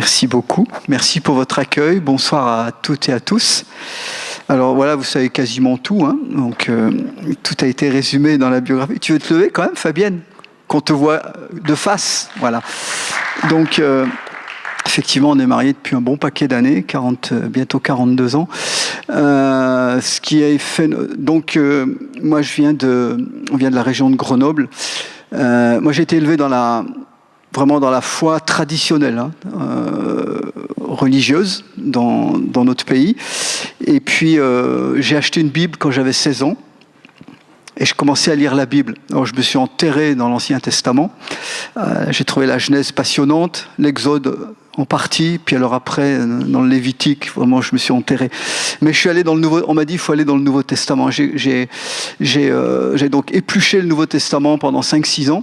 Merci beaucoup. Merci pour votre accueil. Bonsoir à toutes et à tous. Alors voilà, vous savez quasiment tout, hein, donc tout a été résumé dans la biographie. Tu veux te lever quand même, Fabienne, qu'on te voit de face, voilà. Donc effectivement, on est mariés depuis un bon paquet d'années, bientôt 42 ans. Ce qui a fait, donc moi on vient de la région de Grenoble. Moi j'ai été élevé vraiment dans la foi traditionnelle, hein, religieuse dans notre pays. Et puis j'ai acheté une Bible quand j'avais 16 ans et je commençais à lire la Bible. Alors je me suis enterré dans l'Ancien Testament. J'ai trouvé la Genèse passionnante, l'Exode en partie, puis alors après dans le Lévitique, vraiment je me suis enterré. Mais je suis allé dans le Nouveau. On m'a dit il faut aller dans le Nouveau Testament. J'ai donc épluché le Nouveau Testament pendant 5-6 ans.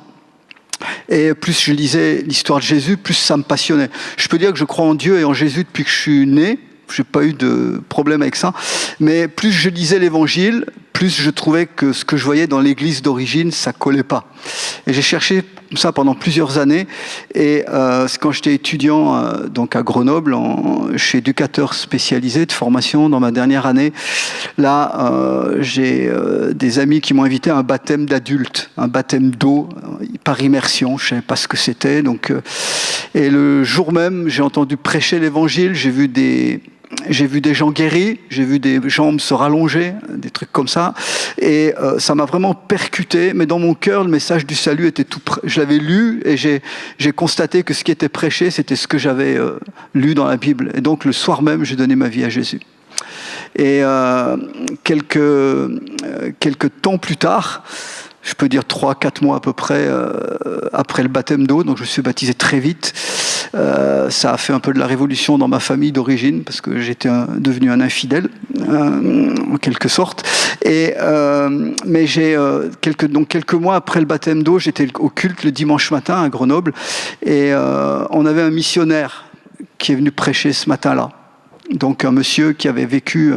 Et plus je lisais l'histoire de Jésus, plus ça me passionnait. Je peux dire que je crois en Dieu et en Jésus depuis que je suis né. J'ai pas eu de problème avec ça. Mais plus je lisais l'Évangile, plus je trouvais que ce que je voyais dans l'Église d'origine, ça collait pas. Et j'ai cherché ça pendant plusieurs années. Et quand j'étais étudiant donc à Grenoble, je suis éducateur spécialisé de formation dans ma dernière année. Là, j'ai des amis qui m'ont invité à un baptême d'adulte, un baptême d'eau par immersion. Je savais pas ce que c'était. Donc, et le jour même, j'ai entendu prêcher l'Évangile. J'ai vu des gens guéris, j'ai vu des jambes se rallonger, des trucs comme ça. Et ça m'a vraiment percuté. Mais dans mon cœur, le message du salut était tout près. Je l'avais lu et j'ai constaté que ce qui était prêché, c'était ce que j'avais lu dans la Bible. Et donc le soir même, j'ai donné ma vie à Jésus. Et quelques temps plus tard, je peux dire 3-4 mois à peu près après le baptême d'eau, donc je me suis baptisé très vite. Ça a fait un peu de la révolution dans ma famille d'origine, parce que j'étais devenu un infidèle, en quelque sorte. Mais quelques mois après le baptême d'eau, j'étais au culte le dimanche matin à Grenoble, et on avait un missionnaire qui est venu prêcher ce matin-là. Donc un monsieur qui avait vécu,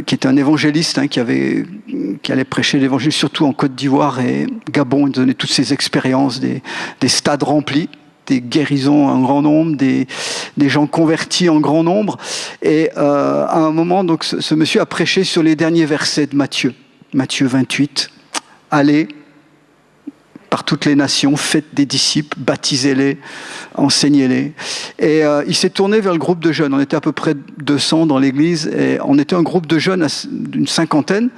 qui était un évangéliste, hein, qui allait prêcher l'évangile surtout en Côte d'Ivoire et Gabon. Il donnait toutes ses expériences, des stades remplis, des guérisons en grand nombre, des gens convertis en grand nombre. Et à un moment, donc, ce monsieur a prêché sur les derniers versets de Matthieu 28. Allez par toutes les nations, faites des disciples, baptisez-les, enseignez-les. Et il s'est tourné vers le groupe de jeunes. On était à peu près 200 dans l'église, et on était un groupe de jeunes d'une 50aine,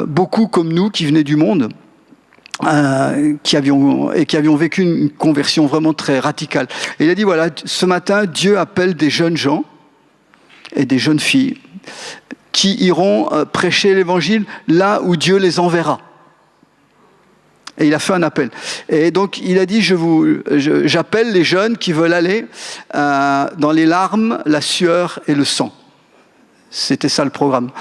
beaucoup comme nous qui venaient du monde, qui avions vécu une conversion vraiment très radicale. Et il a dit, voilà, ce matin, Dieu appelle des jeunes gens et des jeunes filles qui iront prêcher l'évangile là où Dieu les enverra. Et il a fait un appel. Et donc, il a dit, j'appelle les jeunes qui veulent aller dans les larmes, la sueur et le sang. C'était ça le programme.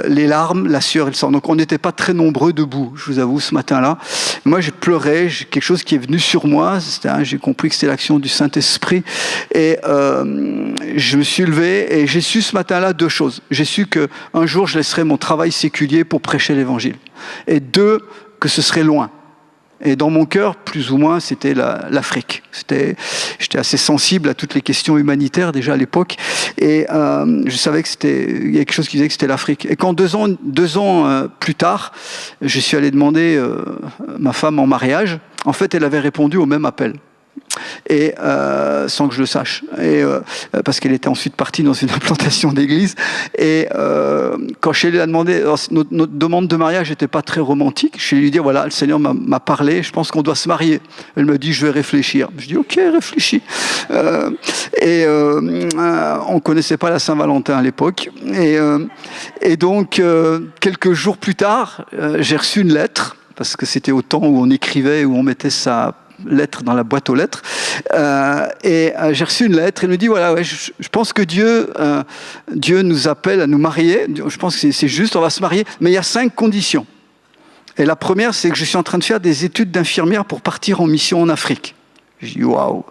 Les larmes, la sueur et le sang. Donc, on n'était pas très nombreux debout, je vous avoue, ce matin-là. Moi, j'ai pleuré, quelque chose qui est venu sur moi. J'ai compris que c'était l'action du Saint-Esprit. Et je me suis levé et j'ai su ce matin-là 2 choses. J'ai su qu'un jour, je laisserais mon travail séculier pour prêcher l'Évangile. Et 2, que ce serait loin. Et dans mon cœur, plus ou moins, c'était l'Afrique. J'étais assez sensible à toutes les questions humanitaires déjà à l'époque, et je savais il y a quelque chose qui disait que c'était l'Afrique. Et quand 2 ans plus tard, je suis allé demander ma femme en mariage, en fait, elle avait répondu au même appel. Et sans que je le sache, et parce qu'elle était ensuite partie dans une implantation d'église. Et quand je lui ai demandé, notre demande de mariage n'était pas très romantique, je lui ai dit, voilà, le Seigneur m'a parlé, je pense qu'on doit se marier. Elle me dit, je vais réfléchir. Je dis, ok, réfléchis. On connaissait pas la Saint-Valentin à l'époque, et donc quelques jours plus tard, j'ai reçu une lettre, parce que c'était au temps où on écrivait, où on mettait sa lettre dans la boîte aux lettres, et j'ai reçu une lettre. Elle me dit, voilà, ouais, je pense que Dieu nous appelle à nous marier. Je pense que c'est juste, on va se marier, mais il y a 5 conditions. Et la première, c'est que je suis en train de faire des études d'infirmière pour partir en mission en Afrique. Je dis, waouh.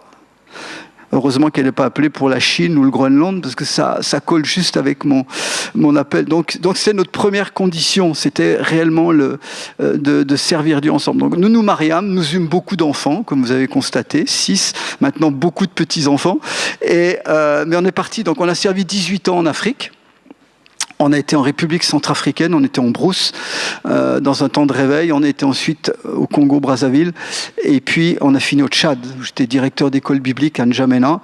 Heureusement qu'elle n'est pas appelée pour la Chine ou le Groenland, parce que ça colle juste avec mon appel. Donc c'est notre première condition, c'était réellement de servir Dieu ensemble. Donc nous mariâmes, nous eûmes beaucoup d'enfants, comme vous avez constaté, 6, maintenant beaucoup de petits-enfants. Mais on est parti, donc on a servi 18 ans en Afrique. On a été en République centrafricaine, on était en brousse, dans un temps de réveil. On a été ensuite au Congo-Brazzaville. Et puis, on a fini au Tchad. J'étais directeur d'école biblique à N'Djamena.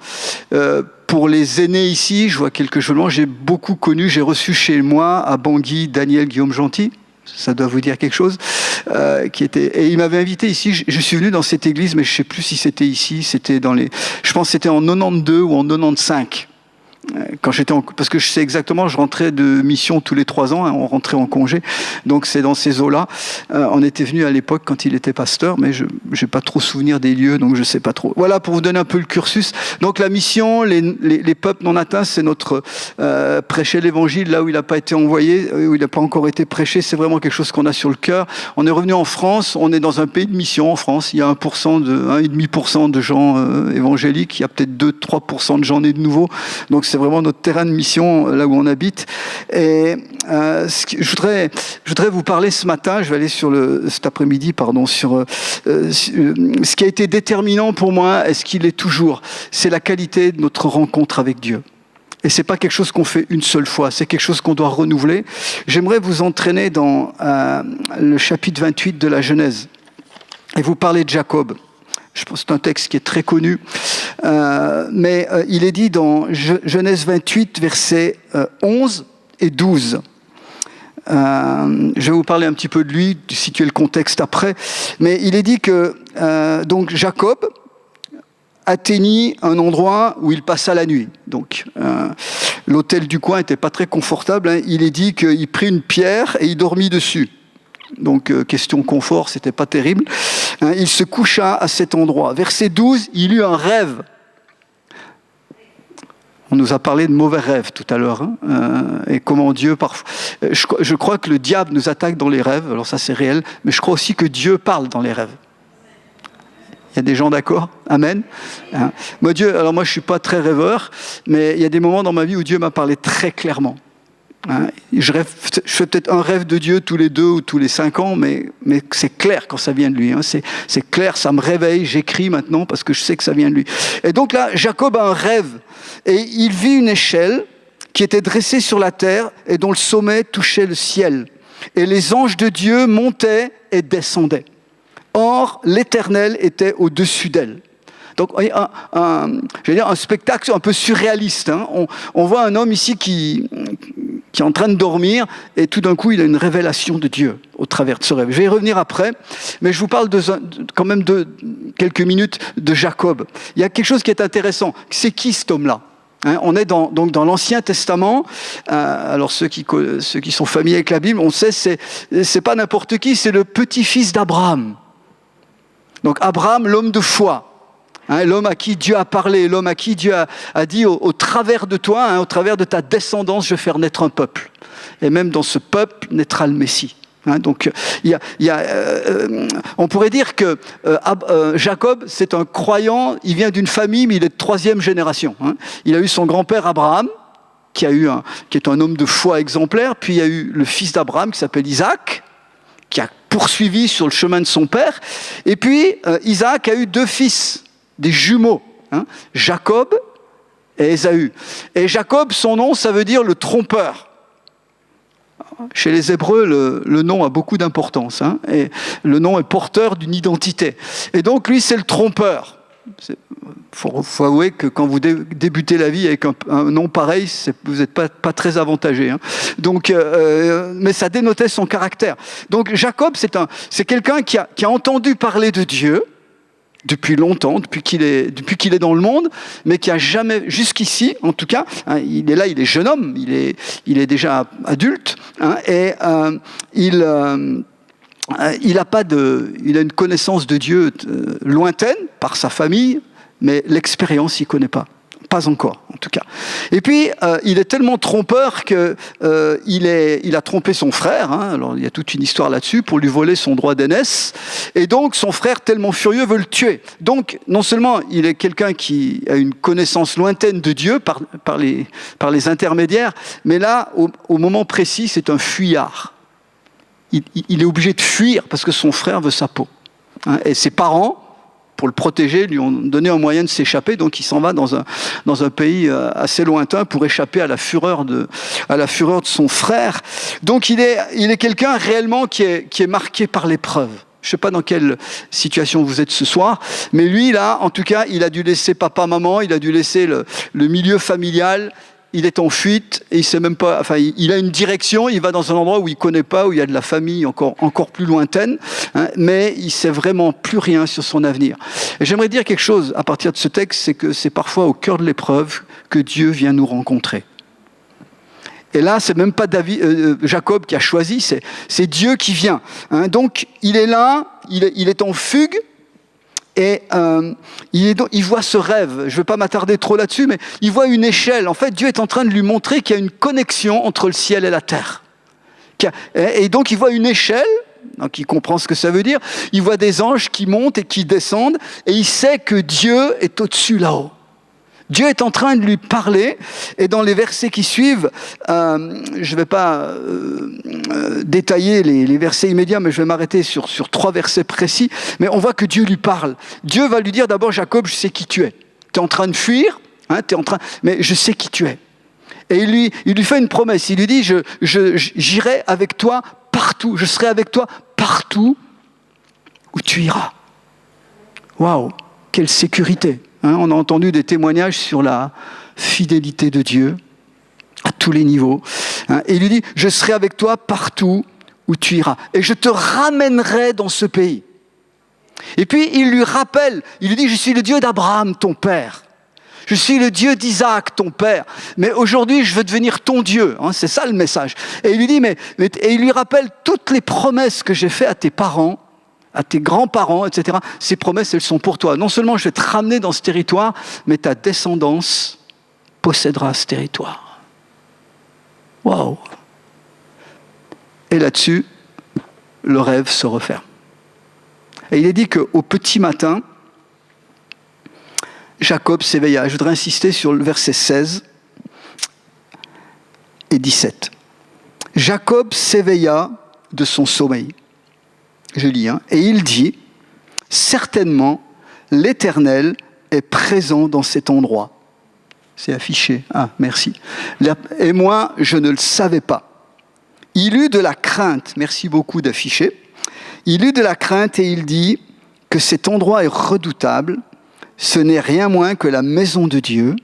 Pour les aînés ici, je vois quelques jeunes, j'ai beaucoup connu. J'ai reçu chez moi, à Bangui, Daniel Guillaume Gentil. Ça doit vous dire quelque chose. Et il m'avait invité ici. Je suis venu dans cette église, mais je ne sais plus si c'était ici. Je pense que c'était en 92 ou en 95. Quand parce que je sais exactement, je rentrais de mission tous les 3 ans, on rentrait en congé, donc c'est dans ces eaux-là. On était venu à l'époque quand il était pasteur, mais je n'ai pas trop souvenir des lieux, donc je ne sais pas trop. Voilà, pour vous donner un peu le cursus. Donc la mission, les peuples non atteints, c'est notre prêcher l'évangile là où il n'a pas été envoyé, où il n'a pas encore été prêché, c'est vraiment quelque chose qu'on a sur le cœur. On est revenu en France, on est dans un pays de mission en France, il y a 1,5% de gens évangéliques, il y a peut-être 2-3% de gens nés de nouveau, donc c'est vraiment notre terrain de mission là où on habite. Et je voudrais vous parler ce matin, je vais aller cet après-midi, sur ce qui a été déterminant pour moi, et ce qu'il est toujours, c'est la qualité de notre rencontre avec Dieu. Et c'est pas quelque chose qu'on fait une seule fois, c'est quelque chose qu'on doit renouveler. J'aimerais vous entraîner dans le chapitre 28 de la Genèse et vous parler de Jacob. Je pense que c'est un texte qui est très connu, mais il est dit dans Genèse 28, versets 11 et 12. Je vais vous parler un petit peu de lui, situer le contexte après, mais il est dit que donc Jacob atteignit un endroit où il passa la nuit. Donc l'hôtel du coin n'était pas très confortable, hein. Il est dit qu'il prit une pierre et il dormit dessus. Donc, question confort, c'était pas terrible. Il se coucha à cet endroit. Verset 12, il eut un rêve. On nous a parlé de mauvais rêves tout à l'heure. Et comment Dieu, parfois... Je crois que le diable nous attaque dans les rêves, alors ça c'est réel, mais je crois aussi que Dieu parle dans les rêves. Il y a des gens d'accord? Amen. Moi, je suis pas très rêveur, mais il y a des moments dans ma vie où Dieu m'a parlé très clairement. Je fais peut-être un rêve de Dieu tous les 2 ou tous les 5 ans, mais c'est clair quand ça vient de lui. C'est clair, ça me réveille, j'écris maintenant parce que je sais que ça vient de lui. Et donc là, Jacob a un rêve et il vit une échelle qui était dressée sur la terre et dont le sommet touchait le ciel. Et les anges de Dieu montaient et descendaient. Or, l'Éternel était au-dessus d'elle. Donc, un spectacle un peu surréaliste. On voit un homme ici qui est en train de dormir et tout d'un coup, il a une révélation de Dieu au travers de ce rêve. Je vais y revenir après, mais je vous parle quand même de quelques minutes de Jacob. Il y a quelque chose qui est intéressant. C'est qui cet homme-là? On est donc dans l'Ancien Testament. Alors ceux qui sont familiers avec la Bible, on sait c'est pas n'importe qui, c'est le petit-fils d'Abraham. Donc Abraham, l'homme de foi. L'homme à qui Dieu a parlé, l'homme à qui Dieu a dit au travers de toi, au travers de ta descendance, je vais faire naître un peuple. Et même dans ce peuple naîtra le Messie. Donc, on pourrait dire que Jacob, c'est un croyant, il vient d'une famille, mais il est de 3e génération. Il a eu son grand-père Abraham, qui est un homme de foi exemplaire, puis il y a eu le fils d'Abraham qui s'appelle Isaac, qui a poursuivi sur le chemin de son père, et puis Isaac a eu 2 fils, des jumeaux, Jacob et Ésaü. Et Jacob, son nom, ça veut dire le trompeur. Chez les Hébreux, le nom a beaucoup d'importance, et le nom est porteur d'une identité. Et donc, lui, c'est le trompeur. Faut avouer que quand vous débutez la vie avec un nom pareil, vous n'êtes pas très avantagé. Donc, mais ça dénotait son caractère. Donc, Jacob, c'est quelqu'un qui a entendu parler de Dieu, depuis longtemps, depuis qu'il est dans le monde, mais qui a jamais, jusqu'ici, en tout cas, il est là, il est jeune homme, il est déjà adulte, et il a une connaissance de Dieu lointaine par sa famille, mais l'expérience, il connaît pas. Pas encore, en tout cas. Et puis, il est tellement trompeur qu'il a trompé son frère. Hein, alors, il y a toute une histoire là-dessus pour lui voler son droit d'aînesse. Et donc, son frère, tellement furieux, veut le tuer. Donc, non seulement il est quelqu'un qui a une connaissance lointaine de Dieu par les intermédiaires, mais là, au moment précis, c'est un fuyard. Il est obligé de fuir parce que son frère veut sa peau. Hein, et ses parents, pour le protéger, lui ont donné un moyen de s'échapper, donc il s'en va dans un pays assez lointain pour échapper à la fureur de son frère. Donc il est quelqu'un réellement qui est marqué par l'épreuve. Je ne sais pas dans quelle situation vous êtes ce soir, mais lui, là, en tout cas, il a dû laisser papa, maman, il a dû laisser le milieu familial. Il est en fuite et il sait même pas. Enfin, il a une direction. Il va dans un endroit où il connaît pas, où il y a de la famille encore plus lointaine, hein, mais il sait vraiment plus rien sur son avenir. Et j'aimerais dire quelque chose à partir de ce texte, c'est que c'est parfois au cœur de l'épreuve que Dieu vient nous rencontrer. Et là, c'est même pas Jacob qui a choisi, c'est Dieu qui vient. Hein. Donc, il est là, il est en fugue. Et il voit ce rêve, je ne vais pas m'attarder trop là-dessus, mais il voit une échelle. En fait, Dieu est en train de lui montrer qu'il y a une connexion entre le ciel et la terre. Et donc, il voit une échelle, donc il comprend ce que ça veut dire. Il voit des anges qui montent et qui descendent, et il sait que Dieu est au-dessus là-haut. Dieu est en train de lui parler, et dans les versets qui suivent, je ne vais pas détailler les versets immédiats, mais je vais m'arrêter sur 3 versets précis, mais on voit que Dieu lui parle. Dieu va lui dire d'abord, Jacob, je sais qui tu es. Tu es en train de fuir, hein, mais je sais qui tu es. Et il lui fait une promesse, il lui dit, j'irai avec toi partout, je serai avec toi partout où tu iras. Waouh, quelle sécurité! Hein, on a entendu des témoignages sur la fidélité de Dieu à tous les niveaux. Hein, et il lui dit, je serai avec toi partout où tu iras. Et je te ramènerai dans ce pays. Et puis il lui rappelle, il lui dit, je suis le Dieu d'Abraham, ton père. Je suis le Dieu d'Isaac, ton père. Mais aujourd'hui, je veux devenir ton Dieu. Hein, c'est ça le message. Et il lui dit, et il lui rappelle toutes les promesses que j'ai faites à tes parents, à tes grands-parents, etc. Ces promesses, elles sont pour toi. Non seulement je vais te ramener dans ce territoire, mais ta descendance possédera ce territoire. Waouh! Et là-dessus, le rêve se referme. Et il est dit qu'au petit matin, Jacob s'éveilla. Je voudrais insister sur le verset 16 et 17. Jacob s'éveilla de son sommeil. Je lis, hein, et il dit, certainement, l'Éternel est présent dans cet endroit. C'est affiché. Ah, merci. Et moi, je ne le savais pas. Il eut de la crainte. Merci beaucoup d'afficher. Il eut de la crainte et il dit que cet endroit est redoutable. Ce n'est rien moins que la maison de Dieu.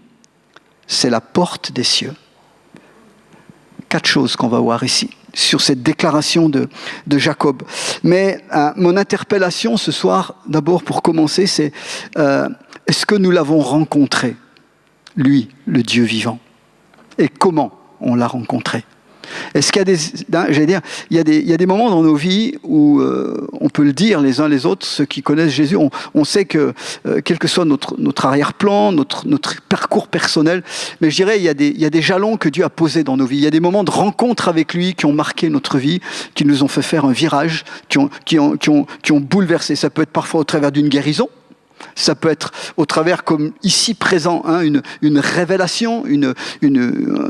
C'est la porte des cieux. 4 choses qu'on va voir ici sur cette déclaration de Jacob. Mais mon interpellation ce soir, d'abord pour commencer, c'est est-ce que nous l'avons rencontré, lui, le Dieu vivant? Et comment on l'a rencontré? Est-ce qu'il y a il y a des moments dans nos vies où on peut le dire les uns les autres, ceux qui connaissent Jésus, on sait que quel que soit notre arrière-plan, notre parcours personnel, mais je dirais il y a des jalons que Dieu a posés dans nos vies. Il y a des moments de rencontre avec lui qui ont marqué notre vie, qui nous ont fait faire un virage, qui ont bouleversé. Ça peut être parfois au travers d'une guérison. Ça peut être au travers, comme ici présent, hein, une révélation,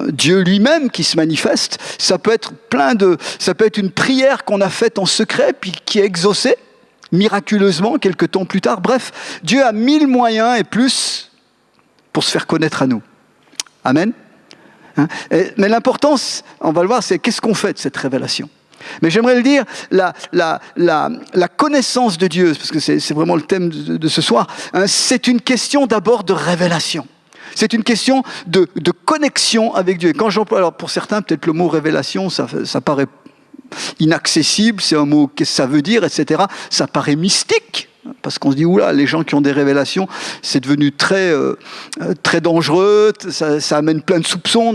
Dieu lui-même qui se manifeste. Ça peut être une prière qu'on a faite en secret, puis qui est exaucée miraculeusement quelques temps plus tard. Bref, Dieu a 1000 moyens et plus pour se faire connaître à nous. Amen. Hein? Mais l'importance, on va le voir, c'est qu'est-ce qu'on fait de cette révélation. Mais j'aimerais le dire, la connaissance de Dieu, parce que c'est vraiment le thème de ce soir, hein, c'est une question d'abord de révélation. C'est une question de connexion avec Dieu. Et quand j'emploie, alors pour certains, peut-être le mot révélation, ça paraît inaccessible, c'est un mot, qu'est-ce que ça veut dire, etc. Ça paraît mystique. parce qu'on se dit, oula, les gens qui ont des révélations, c'est devenu très dangereux, ça amène plein de soupçons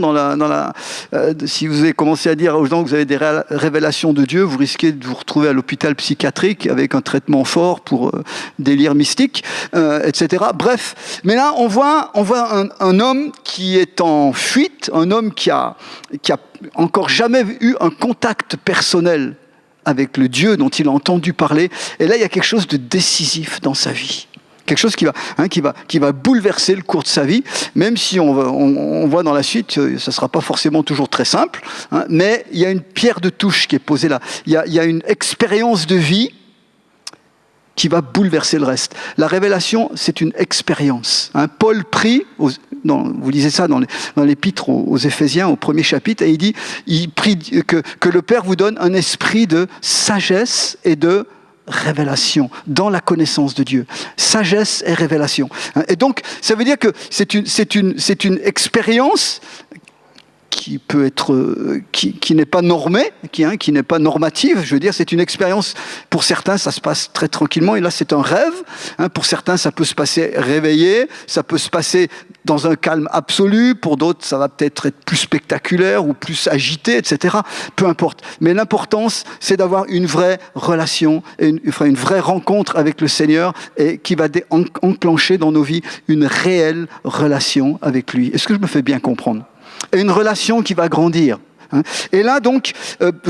si vous avez commencé à dire aux gens que vous avez des révélations de Dieu, vous risquez de vous retrouver à l'hôpital psychiatrique avec un traitement fort pour délire mystique, etc. Bref, mais là, on voit un homme qui est en fuite, un homme qui a encore jamais eu un contact personnel avec le Dieu dont il a entendu parler. Et là, il y a quelque chose de décisif dans sa vie. Quelque chose qui va bouleverser le cours de sa vie, même si on voit dans la suite, ça ne sera pas forcément toujours très simple, hein, mais il y a une pierre de touche qui est posée là. Il y a une expérience de vie qui va bouleverser le reste. La révélation, c'est une expérience. Hein. Paul prie, vous lisez ça dans l'épître aux Éphésiens, au 1er chapitre, et il prie que le Père vous donne un esprit de sagesse et de révélation dans la connaissance de Dieu. Sagesse et révélation. Et donc, ça veut dire que c'est une expérience qui peut être, qui n'est pas normée, qui n'est pas normative. Je veux dire, c'est une expérience. Pour certains, ça se passe très tranquillement. Et là, c'est un rêve. Pour certains, ça peut se passer réveillé. Ça peut se passer dans un calme absolu. Pour d'autres, ça va peut-être être plus spectaculaire ou plus agité, etc. Peu importe. Mais l'importance, c'est d'avoir une vraie relation, une vraie rencontre avec le Seigneur et qui va enclencher dans nos vies une réelle relation avec lui. Est-ce que je me fais bien comprendre ? Et une relation qui va grandir. Et là, donc,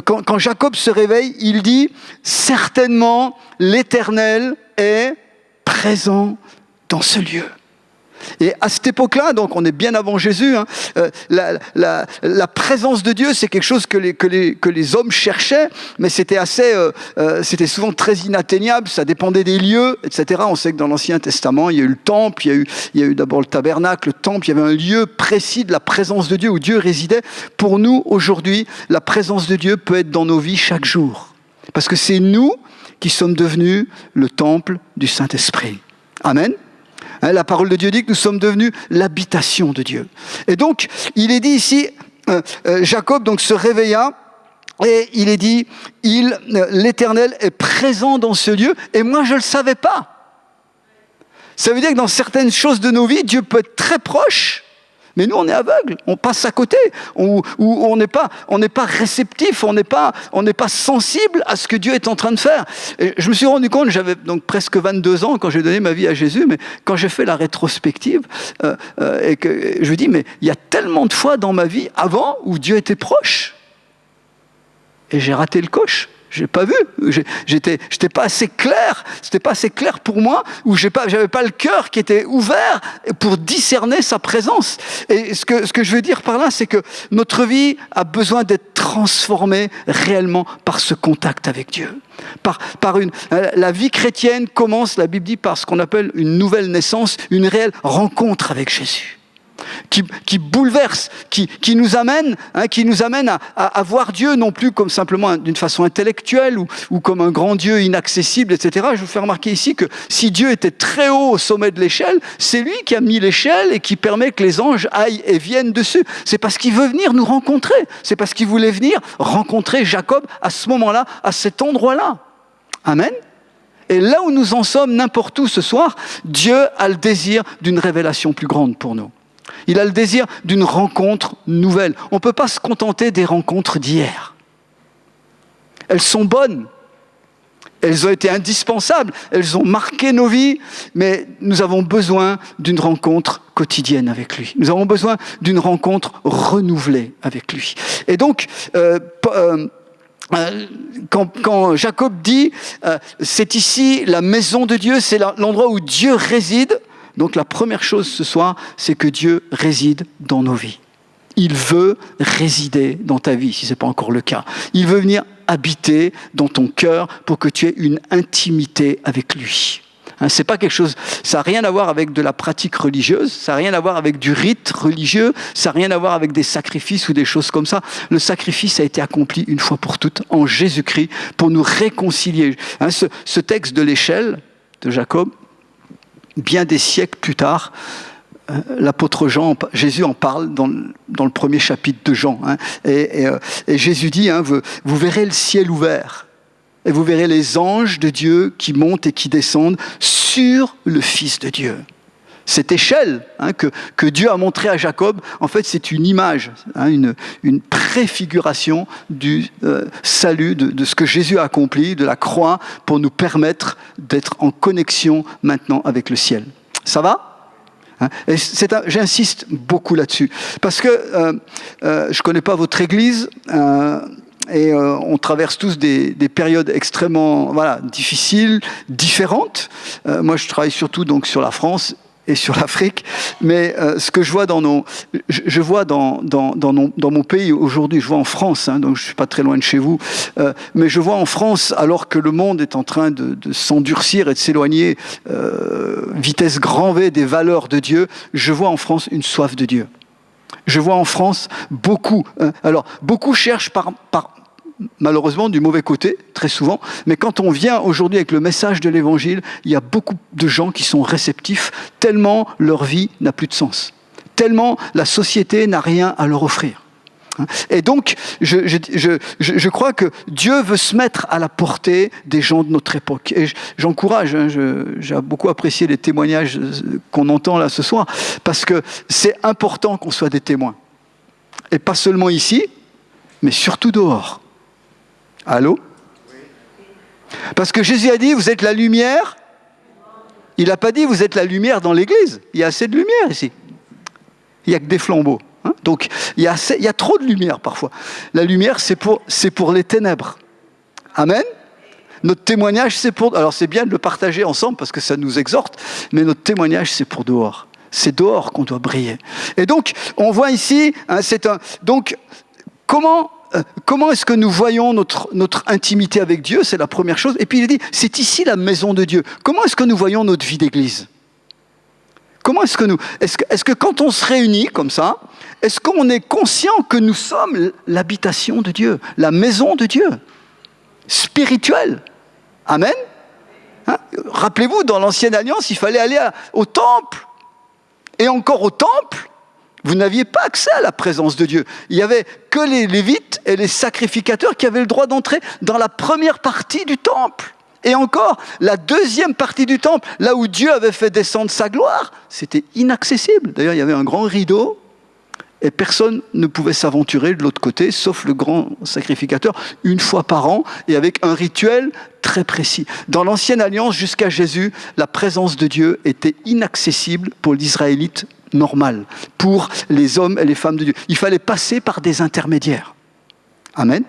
quand Jacob se réveille, il dit « Certainement, l'Éternel est présent dans ce lieu ». Et à cette époque-là, donc on est bien avant Jésus, la présence de Dieu, c'est quelque chose que les hommes cherchaient, mais c'était souvent très inatteignable, ça dépendait des lieux, etc. On sait que dans l'Ancien Testament, il y a eu le temple, il y a eu d'abord le tabernacle, le temple, il y avait un lieu précis de la présence de Dieu où Dieu résidait. Pour nous, aujourd'hui, la présence de Dieu peut être dans nos vies chaque jour, parce que c'est nous qui sommes devenus le temple du Saint-Esprit. Amen. La parole de Dieu dit que nous sommes devenus l'habitation de Dieu. Et donc, il est dit ici, Jacob donc se réveilla et il est dit, l'Éternel est présent dans ce lieu et moi je ne le savais pas. Ça veut dire que dans certaines choses de nos vies, Dieu peut être très proche, mais nous on est aveugles, on passe à côté, ou on n'est pas réceptif, on n'est pas sensible à ce que Dieu est en train de faire. Et je me suis rendu compte, j'avais donc presque 22 ans quand j'ai donné ma vie à Jésus, mais quand j'ai fait la rétrospective, et que je me dis, mais il y a tellement de fois dans ma vie avant où Dieu était proche, et j'ai raté le coche. J'ai pas vu, j'étais pas assez clair, c'était pas assez clair pour moi, ou j'avais pas le cœur qui était ouvert pour discerner sa présence. Et ce que je veux dire par là, c'est que notre vie a besoin d'être transformée réellement par ce contact avec Dieu. La vie chrétienne commence, la Bible dit, par ce qu'on appelle une nouvelle naissance, une réelle rencontre avec Jésus. Qui bouleverse, qui nous amène à voir Dieu non plus comme simplement d'une façon intellectuelle ou comme un grand Dieu inaccessible, etc. Je vous fais remarquer ici que si Dieu était très haut au sommet de l'échelle, c'est lui qui a mis l'échelle et qui permet que les anges aillent et viennent dessus. C'est parce qu'il veut venir nous rencontrer. C'est parce qu'il voulait venir rencontrer Jacob à ce moment-là, à cet endroit-là. Amen. Et là où nous en sommes, n'importe où ce soir, Dieu a le désir d'une révélation plus grande pour nous. Il a le désir d'une rencontre nouvelle. On ne peut pas se contenter des rencontres d'hier. Elles sont bonnes. Elles ont été indispensables. Elles ont marqué nos vies. Mais nous avons besoin d'une rencontre quotidienne avec lui. Nous avons besoin d'une rencontre renouvelée avec lui. Et donc, quand Jacob dit c'est ici la maison de Dieu, c'est l'endroit où Dieu réside. Donc la première chose ce soir, c'est que Dieu réside dans nos vies. Il veut résider dans ta vie, si ce n'est pas encore le cas. Il veut venir habiter dans ton cœur pour que tu aies une intimité avec lui. C'est pas quelque chose, ça n'a rien à voir avec de la pratique religieuse, ça n'a rien à voir avec du rite religieux, ça n'a rien à voir avec des sacrifices ou des choses comme ça. Le sacrifice a été accompli une fois pour toutes en Jésus-Christ pour nous réconcilier. Ce texte de l'échelle de Jacob, bien des siècles plus tard, l'apôtre Jean, Jésus en parle dans le premier chapitre de Jean. Et Jésus dit, vous verrez le ciel ouvert et vous verrez les anges de Dieu qui montent et qui descendent sur le Fils de Dieu. Cette échelle que Dieu a montrée à Jacob, en fait, c'est une image, une préfiguration du salut, de ce que Jésus a accompli, de la croix, pour nous permettre d'être en connexion maintenant avec le ciel. Ça va ? Et j'insiste beaucoup là-dessus, parce que je ne connais pas votre église, et on traverse tous des périodes extrêmement difficiles, différentes. Moi, je travaille surtout donc sur la France et sur l'Afrique, mais ce que je vois dans mon pays aujourd'hui, je vois en France, donc je suis pas très loin de chez vous, mais je vois en France, alors que le monde est en train de s'endurcir et de s'éloigner, vitesse grand V des valeurs de Dieu, je vois en France une soif de Dieu. Je vois en France beaucoup cherchent malheureusement du mauvais côté, très souvent, mais quand on vient aujourd'hui avec le message de l'Évangile, il y a beaucoup de gens qui sont réceptifs, tellement leur vie n'a plus de sens, tellement la société n'a rien à leur offrir. Et donc, je crois que Dieu veut se mettre à la portée des gens de notre époque. Et j'encourage, j'ai beaucoup apprécié les témoignages qu'on entend là ce soir, parce que c'est important qu'on soit des témoins. Et pas seulement ici, mais surtout dehors. Allô ? Parce que Jésus a dit, vous êtes la lumière. Il n'a pas dit, vous êtes la lumière dans l'église. Il y a assez de lumière ici. Il n'y a que des flambeaux. Donc, il y a trop de lumière parfois. La lumière, c'est pour les ténèbres. Amen ? Notre témoignage, alors c'est bien de le partager ensemble parce que ça nous exhorte, mais notre témoignage, c'est pour dehors. C'est dehors qu'on doit briller. Et donc, on voit ici, donc, comment est-ce que nous voyons notre intimité avec Dieu ? C'est la première chose. Et puis il dit, c'est ici la maison de Dieu. Comment est-ce que nous voyons notre vie d'église ? Comment est-ce que quand on se réunit comme ça, est-ce qu'on est conscient que nous sommes l'habitation de Dieu, la maison de Dieu, spirituelle ? Amen ? Rappelez-vous, dans l'Ancienne Alliance, il fallait aller au temple. Et encore au temple, vous n'aviez pas accès à la présence de Dieu. Il n'y avait que les Lévites et les sacrificateurs qui avaient le droit d'entrer dans la première partie du temple. Et encore, la deuxième partie du temple, là où Dieu avait fait descendre sa gloire, c'était inaccessible. D'ailleurs, il y avait un grand rideau et personne ne pouvait s'aventurer de l'autre côté, sauf le grand sacrificateur, une fois par an, et avec un rituel très précis. Dans l'Ancienne Alliance, jusqu'à Jésus, la présence de Dieu était inaccessible pour l'Israélite normal, pour les hommes et les femmes de Dieu. Il fallait passer par des intermédiaires. Amen.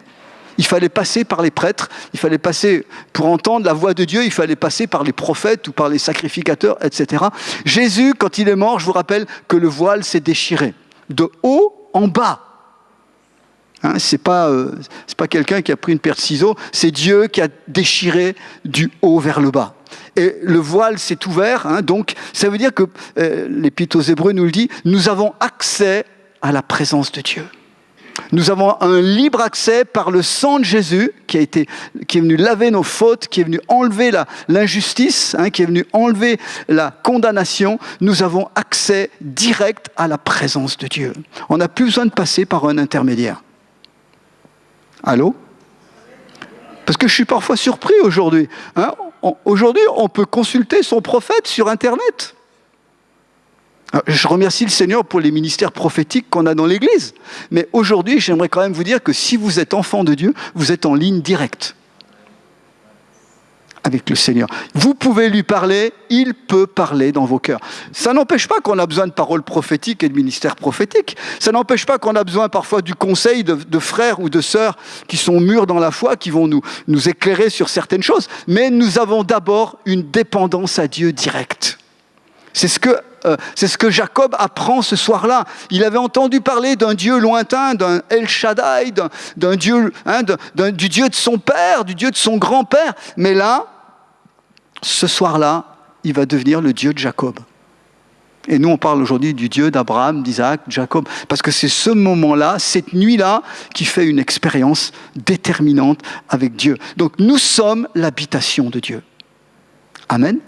Il fallait passer par les prêtres, il fallait passer, pour entendre la voix de Dieu, il fallait passer par les prophètes ou par les sacrificateurs, etc. Jésus, quand il est mort, je vous rappelle que le voile s'est déchiré, de haut en bas. C'est pas quelqu'un qui a pris une paire de ciseaux, c'est Dieu qui a déchiré du haut vers le bas. Et le voile s'est ouvert, donc ça veut dire que, l'Épître aux Hébreux nous le dit, nous avons accès à la présence de Dieu. Nous avons un libre accès par le sang de Jésus qui est venu laver nos fautes, qui est venu enlever l'injustice, qui est venu enlever la condamnation. Nous avons accès direct à la présence de Dieu. On n'a plus besoin de passer par un intermédiaire. Allô ? Parce que je suis parfois surpris aujourd'hui. Aujourd'hui, on peut consulter son prophète sur Internet. Alors, je remercie le Seigneur pour les ministères prophétiques qu'on a dans l'Église. Mais aujourd'hui, j'aimerais quand même vous dire que si vous êtes enfant de Dieu, vous êtes en ligne directe avec le Seigneur. Vous pouvez lui parler, il peut parler dans vos cœurs. Ça n'empêche pas qu'on a besoin de paroles prophétiques et de ministères prophétiques. Ça n'empêche pas qu'on a besoin parfois du conseil de frères ou de sœurs qui sont mûrs dans la foi, qui vont nous éclairer sur certaines choses. Mais nous avons d'abord une dépendance à Dieu directe. C'est ce que Jacob apprend ce soir-là. Il avait entendu parler d'un Dieu lointain, d'un El Shaddai, d'un Dieu, du Dieu de son père, du Dieu de son grand-père. Mais là, ce soir-là, il va devenir le Dieu de Jacob. Et nous, on parle aujourd'hui du Dieu d'Abraham, d'Isaac, de Jacob, parce que c'est ce moment-là, cette nuit-là, qui fait une expérience déterminante avec Dieu. Donc, nous sommes l'habitation de Dieu. Amen.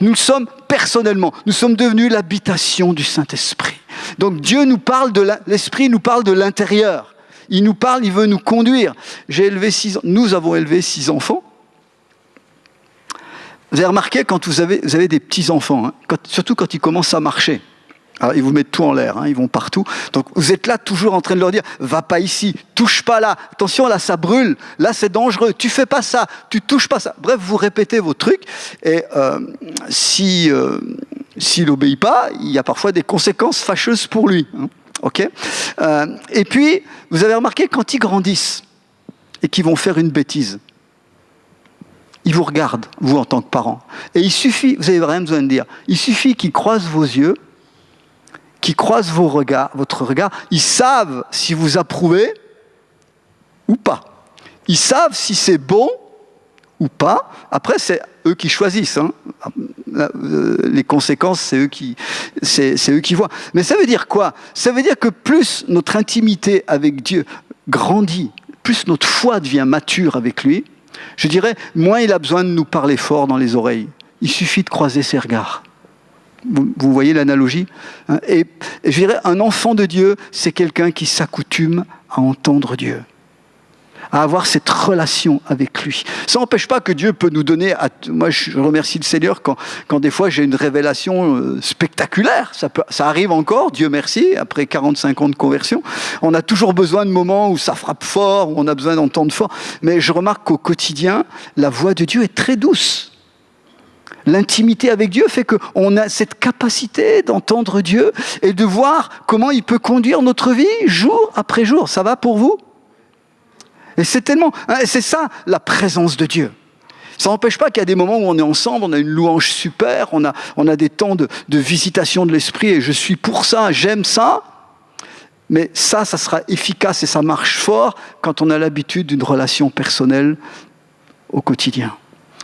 Nous le sommes personnellement. Nous sommes devenus l'habitation du Saint-Esprit. Donc Dieu nous parle l'Esprit nous parle de l'intérieur. Il nous parle, il veut nous conduire. Nous avons élevé 6 enfants. Vous avez remarqué quand vous avez des petits-enfants, hein, surtout quand ils commencent à marcher. Alors, ils vous mettent tout en l'air, hein, ils vont partout. Donc, vous êtes là toujours en train de leur dire « Va pas ici, touche pas là, attention là ça brûle, là c'est dangereux, tu fais pas ça, tu touches pas ça. » Bref, vous répétez vos trucs et s'il n'obéit pas, il y a parfois des conséquences fâcheuses pour lui. Hein, okay, et puis, vous avez remarqué quand ils grandissent et qu'ils vont faire une bêtise, ils vous regardent, vous en tant que parents. Et il suffit, vous n'avez rien besoin de dire, il suffit qu'ils croisent vos yeux, qui croisent votre regard, ils savent si vous approuvez ou pas. Ils savent si c'est bon ou pas. Après, c'est eux qui choisissent. Hein. Les conséquences, c'est eux qui voient. Mais ça veut dire quoi? Ça veut dire que plus notre intimité avec Dieu grandit, plus notre foi devient mature avec lui, je dirais, moins il a besoin de nous parler fort dans les oreilles. Il suffit de croiser ses regards. Vous voyez l'analogie? Et je dirais, un enfant de Dieu, c'est quelqu'un qui s'accoutume à entendre Dieu, à avoir cette relation avec lui. Ça n'empêche pas que Dieu peut nous donner... Moi, je remercie le Seigneur quand des fois j'ai une révélation spectaculaire. Ça arrive encore, Dieu merci, après 45 ans de conversion. On a toujours besoin de moments où ça frappe fort, où on a besoin d'entendre fort. Mais je remarque qu'au quotidien, la voix de Dieu est très douce. L'intimité avec Dieu fait qu'on a cette capacité d'entendre Dieu et de voir comment il peut conduire notre vie jour après jour. Ça va pour vous? Et c'est ça la présence de Dieu. Ça n'empêche pas qu'il y a des moments où on est ensemble, on a une louange super, on a des temps de visitation de l'esprit et je suis pour ça, j'aime ça. Mais ça sera efficace et ça marche fort quand on a l'habitude d'une relation personnelle au quotidien.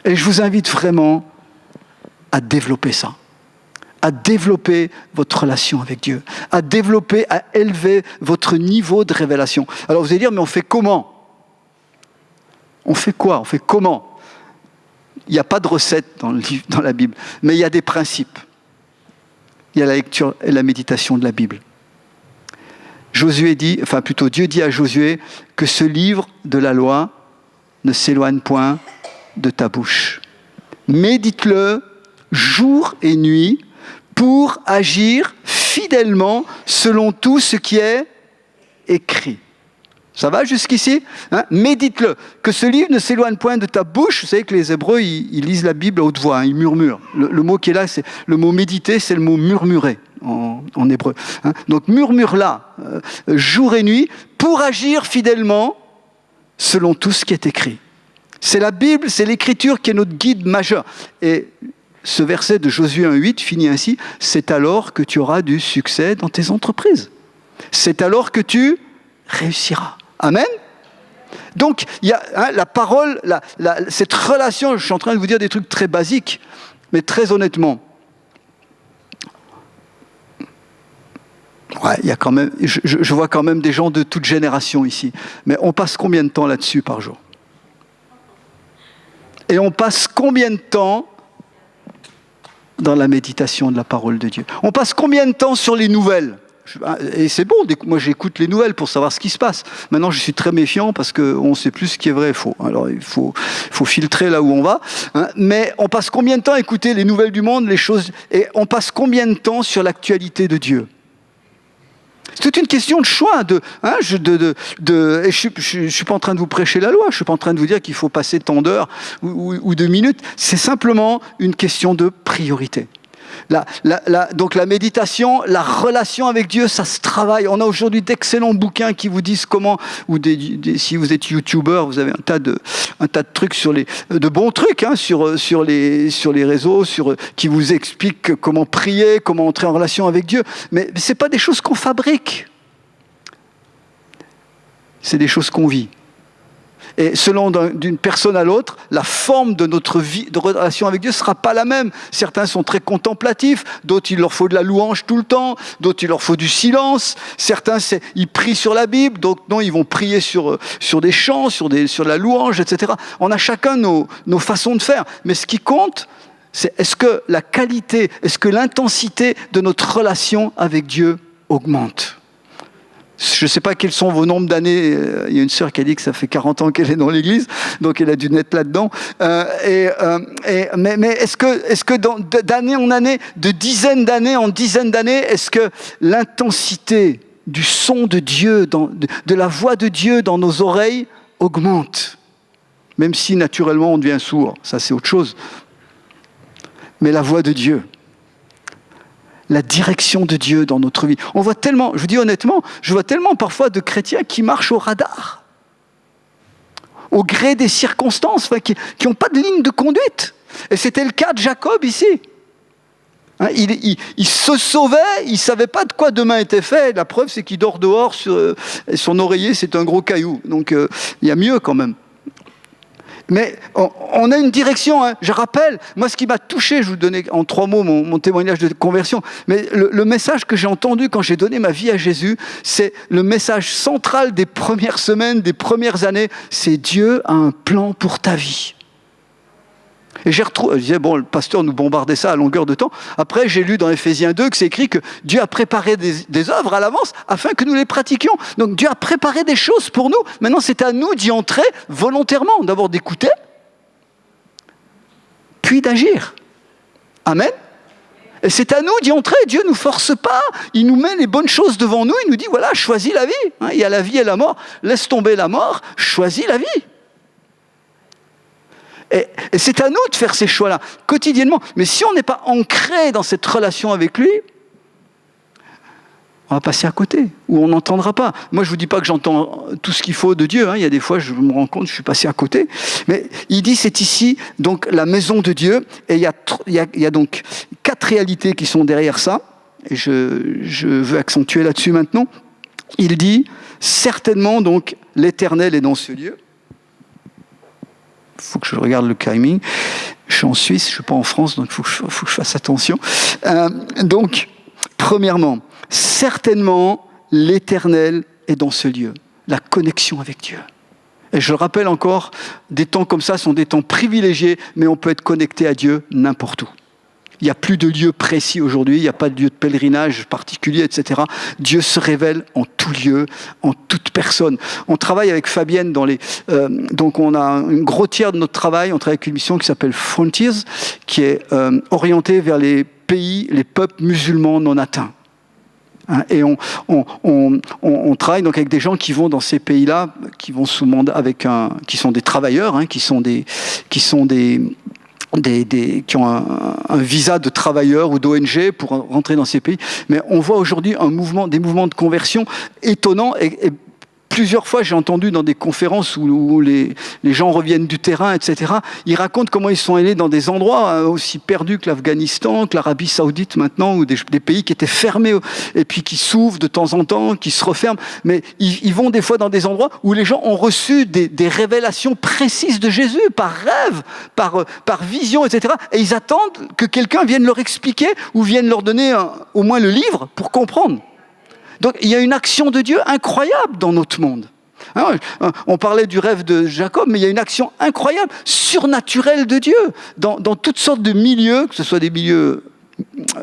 Et je vous invite vraiment à développer ça, à développer votre relation avec Dieu, à élever votre niveau de révélation. Alors vous allez dire, mais on fait comment? On fait quoi? On fait comment? Il n'y a pas de recette dans la Bible, mais il y a des principes. Il y a la lecture et la méditation de la Bible. Dieu dit à Josué que ce livre de la loi ne s'éloigne point de ta bouche. Médite-le jour et nuit, pour agir fidèlement selon tout ce qui est écrit. Ça va jusqu'ici? Médite-le. Que ce livre ne s'éloigne point de ta bouche. Vous savez que les Hébreux, ils lisent la Bible à haute voix, ils murmurent. Le mot qui est là, c'est le mot méditer, c'est le mot murmurer en hébreu. Donc murmure-la jour et nuit pour agir fidèlement selon tout ce qui est écrit. C'est la Bible, c'est l'Écriture qui est notre guide majeur. Et ce verset de Josué 1,8 finit ainsi, « C'est alors que tu auras du succès dans tes entreprises. C'est alors que tu réussiras. » Amen. Donc, il y a la parole, cette relation, je suis en train de vous dire des trucs très basiques, mais très honnêtement, il y a quand même, je vois quand même des gens de toute génération ici, mais on passe combien de temps là-dessus par jour? Et on passe combien de temps dans la méditation de la parole de Dieu? On passe combien de temps sur les nouvelles? Et c'est bon, moi j'écoute les nouvelles pour savoir ce qui se passe. Maintenant je suis très méfiant parce qu'on ne sait plus ce qui est vrai et faux. Alors il faut filtrer là où on va. Mais on passe combien de temps à écouter les nouvelles du monde, les choses, et on passe combien de temps sur l'actualité de Dieu? C'est toute une question de choix. Je ne suis pas en train de vous prêcher la loi, je ne suis pas en train de vous dire qu'il faut passer tant d'heures ou de minutes. C'est simplement une question de priorité. Donc la méditation, la relation avec Dieu, ça se travaille. On a aujourd'hui d'excellents bouquins qui vous disent comment, ou si vous êtes youtubeur, vous avez un tas de trucs de bons trucs sur les réseaux, qui vous expliquent comment prier, comment entrer en relation avec Dieu. Mais c'est pas des choses qu'on fabrique. C'est des choses qu'on vit. Et selon d'une personne à l'autre, la forme de notre vie, de relation avec Dieu ne sera pas la même. Certains sont très contemplatifs, d'autres il leur faut de la louange tout le temps, d'autres il leur faut du silence. Certains ils prient sur la Bible, d'autres non, ils vont prier sur des chants, sur la louange, etc. On a chacun nos façons de faire. Mais ce qui compte, c'est est-ce que la qualité, est-ce que l'intensité de notre relation avec Dieu augmente? Je ne sais pas quels sont vos nombres d'années. Il y a une sœur qui a dit que ça fait 40 ans qu'elle est dans l'église, donc elle a dû naître là-dedans. Mais est-ce que d'année en année, de dizaines d'années en dizaines d'années, est-ce que l'intensité du son de Dieu, de la voix de Dieu dans nos oreilles augmente? Même si naturellement on devient sourd, ça c'est autre chose. Mais la voix de Dieu, la direction de Dieu dans notre vie. On voit tellement, je vous dis honnêtement, je vois tellement parfois de chrétiens qui marchent au radar, au gré des circonstances, qui n'ont pas de ligne de conduite. Et c'était le cas de Jacob ici. Hein, il se sauvait, il ne savait pas de quoi demain était fait. La preuve, c'est qu'il dort dehors, son oreiller, c'est un gros caillou. Donc, il y a mieux quand même. Mais on a une direction, hein. Je rappelle, moi ce qui m'a touché, je vous donnais en 3 mots mon témoignage de conversion, mais le message que j'ai entendu quand j'ai donné ma vie à Jésus, c'est le message central des premières semaines, des premières années, c'est Dieu a un plan pour ta vie. Et je disais, bon, le pasteur nous bombardait ça à longueur de temps. Après, j'ai lu dans Éphésiens 2 que c'est écrit que Dieu a préparé des œuvres à l'avance afin que nous les pratiquions. Donc Dieu a préparé des choses pour nous. Maintenant, c'est à nous d'y entrer volontairement, d'abord d'écouter, puis d'agir. Amen. Et c'est à nous d'y entrer. Dieu ne nous force pas. Il nous met les bonnes choses devant nous. Il nous dit, voilà, choisis la vie. Il y a la vie et la mort. Laisse tomber la mort. Choisis la vie. Et c'est à nous de faire ces choix-là, quotidiennement. Mais si on n'est pas ancré dans cette relation avec lui, on va passer à côté, ou on n'entendra pas. Moi, je ne vous dis pas que j'entends tout ce qu'il faut de Dieu. Hein. Il y a des fois, je me rends compte, je suis passé à côté. Mais il dit, c'est ici, donc, la maison de Dieu. Et il y a donc 4 réalités qui sont derrière ça. Et je veux accentuer là-dessus maintenant. Il dit, certainement, donc, l'Éternel est dans ce lieu. Il faut que je regarde le timing. Je suis en Suisse, je ne suis pas en France, donc il faut que je fasse attention. Donc, premièrement, certainement, l'Éternel est dans ce lieu. La connexion avec Dieu. Et je le rappelle encore, des temps comme ça sont des temps privilégiés, mais on peut être connecté à Dieu n'importe où. Il n'y a plus de lieu précis aujourd'hui, il n'y a pas de lieu de pèlerinage particulier, etc. Dieu se révèle en tout lieu, en toute personne. On travaille avec Fabienne donc on a un gros tiers de notre travail, on travaille avec une mission qui s'appelle Frontiers, qui est orientée vers les pays, les peuples musulmans non atteints. Hein, et on travaille donc avec des gens qui vont dans ces pays-là, qui vont sous mandat qui sont des travailleurs, hein, qui ont un visa de travailleurs ou d'ONG pour rentrer dans ces pays. Mais on voit aujourd'hui des mouvements de conversion étonnants et plusieurs fois, j'ai entendu dans des conférences où les gens reviennent du terrain, etc. Ils racontent comment ils sont allés dans des endroits aussi perdus que l'Afghanistan, que l'Arabie Saoudite maintenant, ou des pays qui étaient fermés et puis qui s'ouvrent de temps en temps, qui se referment. Mais ils vont des fois dans des endroits où les gens ont reçu des révélations précises de Jésus, par rêve, par vision, etc. Et ils attendent que quelqu'un vienne leur expliquer ou vienne leur donner au moins le livre pour comprendre. Donc il y a une action de Dieu incroyable dans notre monde. On parlait du rêve de Jacob, mais il y a une action incroyable, surnaturelle de Dieu, dans toutes sortes de milieux, que ce soit des milieux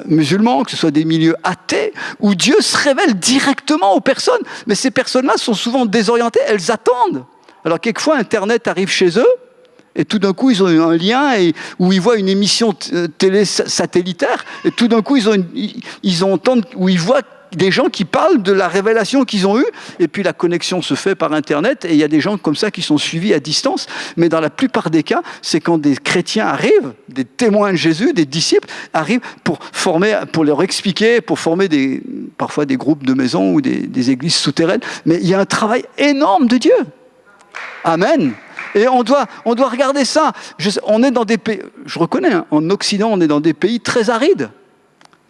musulmans, que ce soit des milieux athées, où Dieu se révèle directement aux personnes. Mais ces personnes-là sont souvent désorientées, elles attendent. Alors quelquefois, Internet arrive chez eux, et tout d'un coup, ils ont un lien où ils voient une émission télé satellitaire, et tout d'un coup, ils entendent, où ils voient des gens qui parlent de la révélation qu'ils ont eue, et puis la connexion se fait par Internet, et il y a des gens comme ça qui sont suivis à distance, mais dans la plupart des cas, c'est quand des chrétiens arrivent, des témoins de Jésus, des disciples, arrivent pour leur expliquer, pour former parfois des groupes de maisons ou des églises souterraines, mais il y a un travail énorme de Dieu. Amen. Et on doit regarder ça. On est dans des pays, je reconnais, hein, en Occident, on est dans des pays très arides,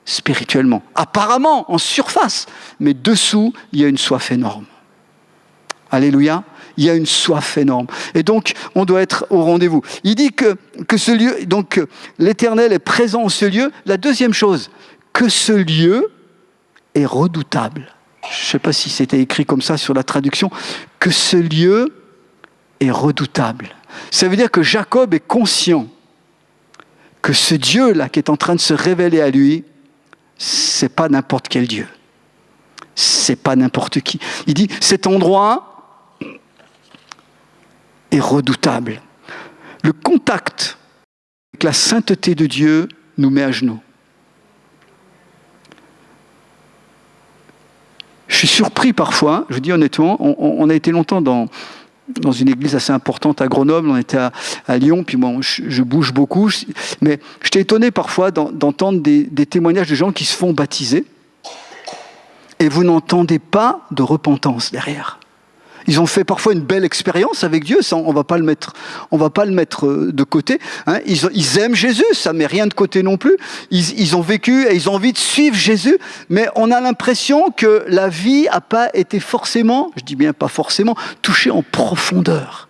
spirituellement. Apparemment, en surface. Mais dessous, il y a une soif énorme. Alléluia. Il y a une soif énorme. Et donc, on doit être au rendez-vous. Il dit que ce lieu, donc l'Éternel est présent en ce lieu. La deuxième chose, que ce lieu est redoutable. Je ne sais pas si c'était écrit comme ça sur la traduction. Que ce lieu est redoutable. Ça veut dire que Jacob est conscient que ce Dieu-là qui est en train de se révéler à lui, c'est pas n'importe quel Dieu. c'est pas n'importe qui. Il dit, cet endroit est redoutable. Le contact avec la sainteté de Dieu nous met à genoux. Je suis surpris parfois, je vous dis honnêtement, on a été longtemps dans une église assez importante à Grenoble, on était à Lyon, puis moi je bouge beaucoup, mais j'étais étonné parfois d'entendre des témoignages de gens qui se font baptiser, et vous n'entendez pas de repentance derrière. Ils ont fait parfois une belle expérience avec Dieu, ça, on va pas le mettre de côté. Hein. Ils aiment Jésus, ça met rien de côté non plus. Ils ont vécu et ils ont envie de suivre Jésus, mais on a l'impression que la vie n'a pas été forcément, je dis bien pas forcément, touchée en profondeur.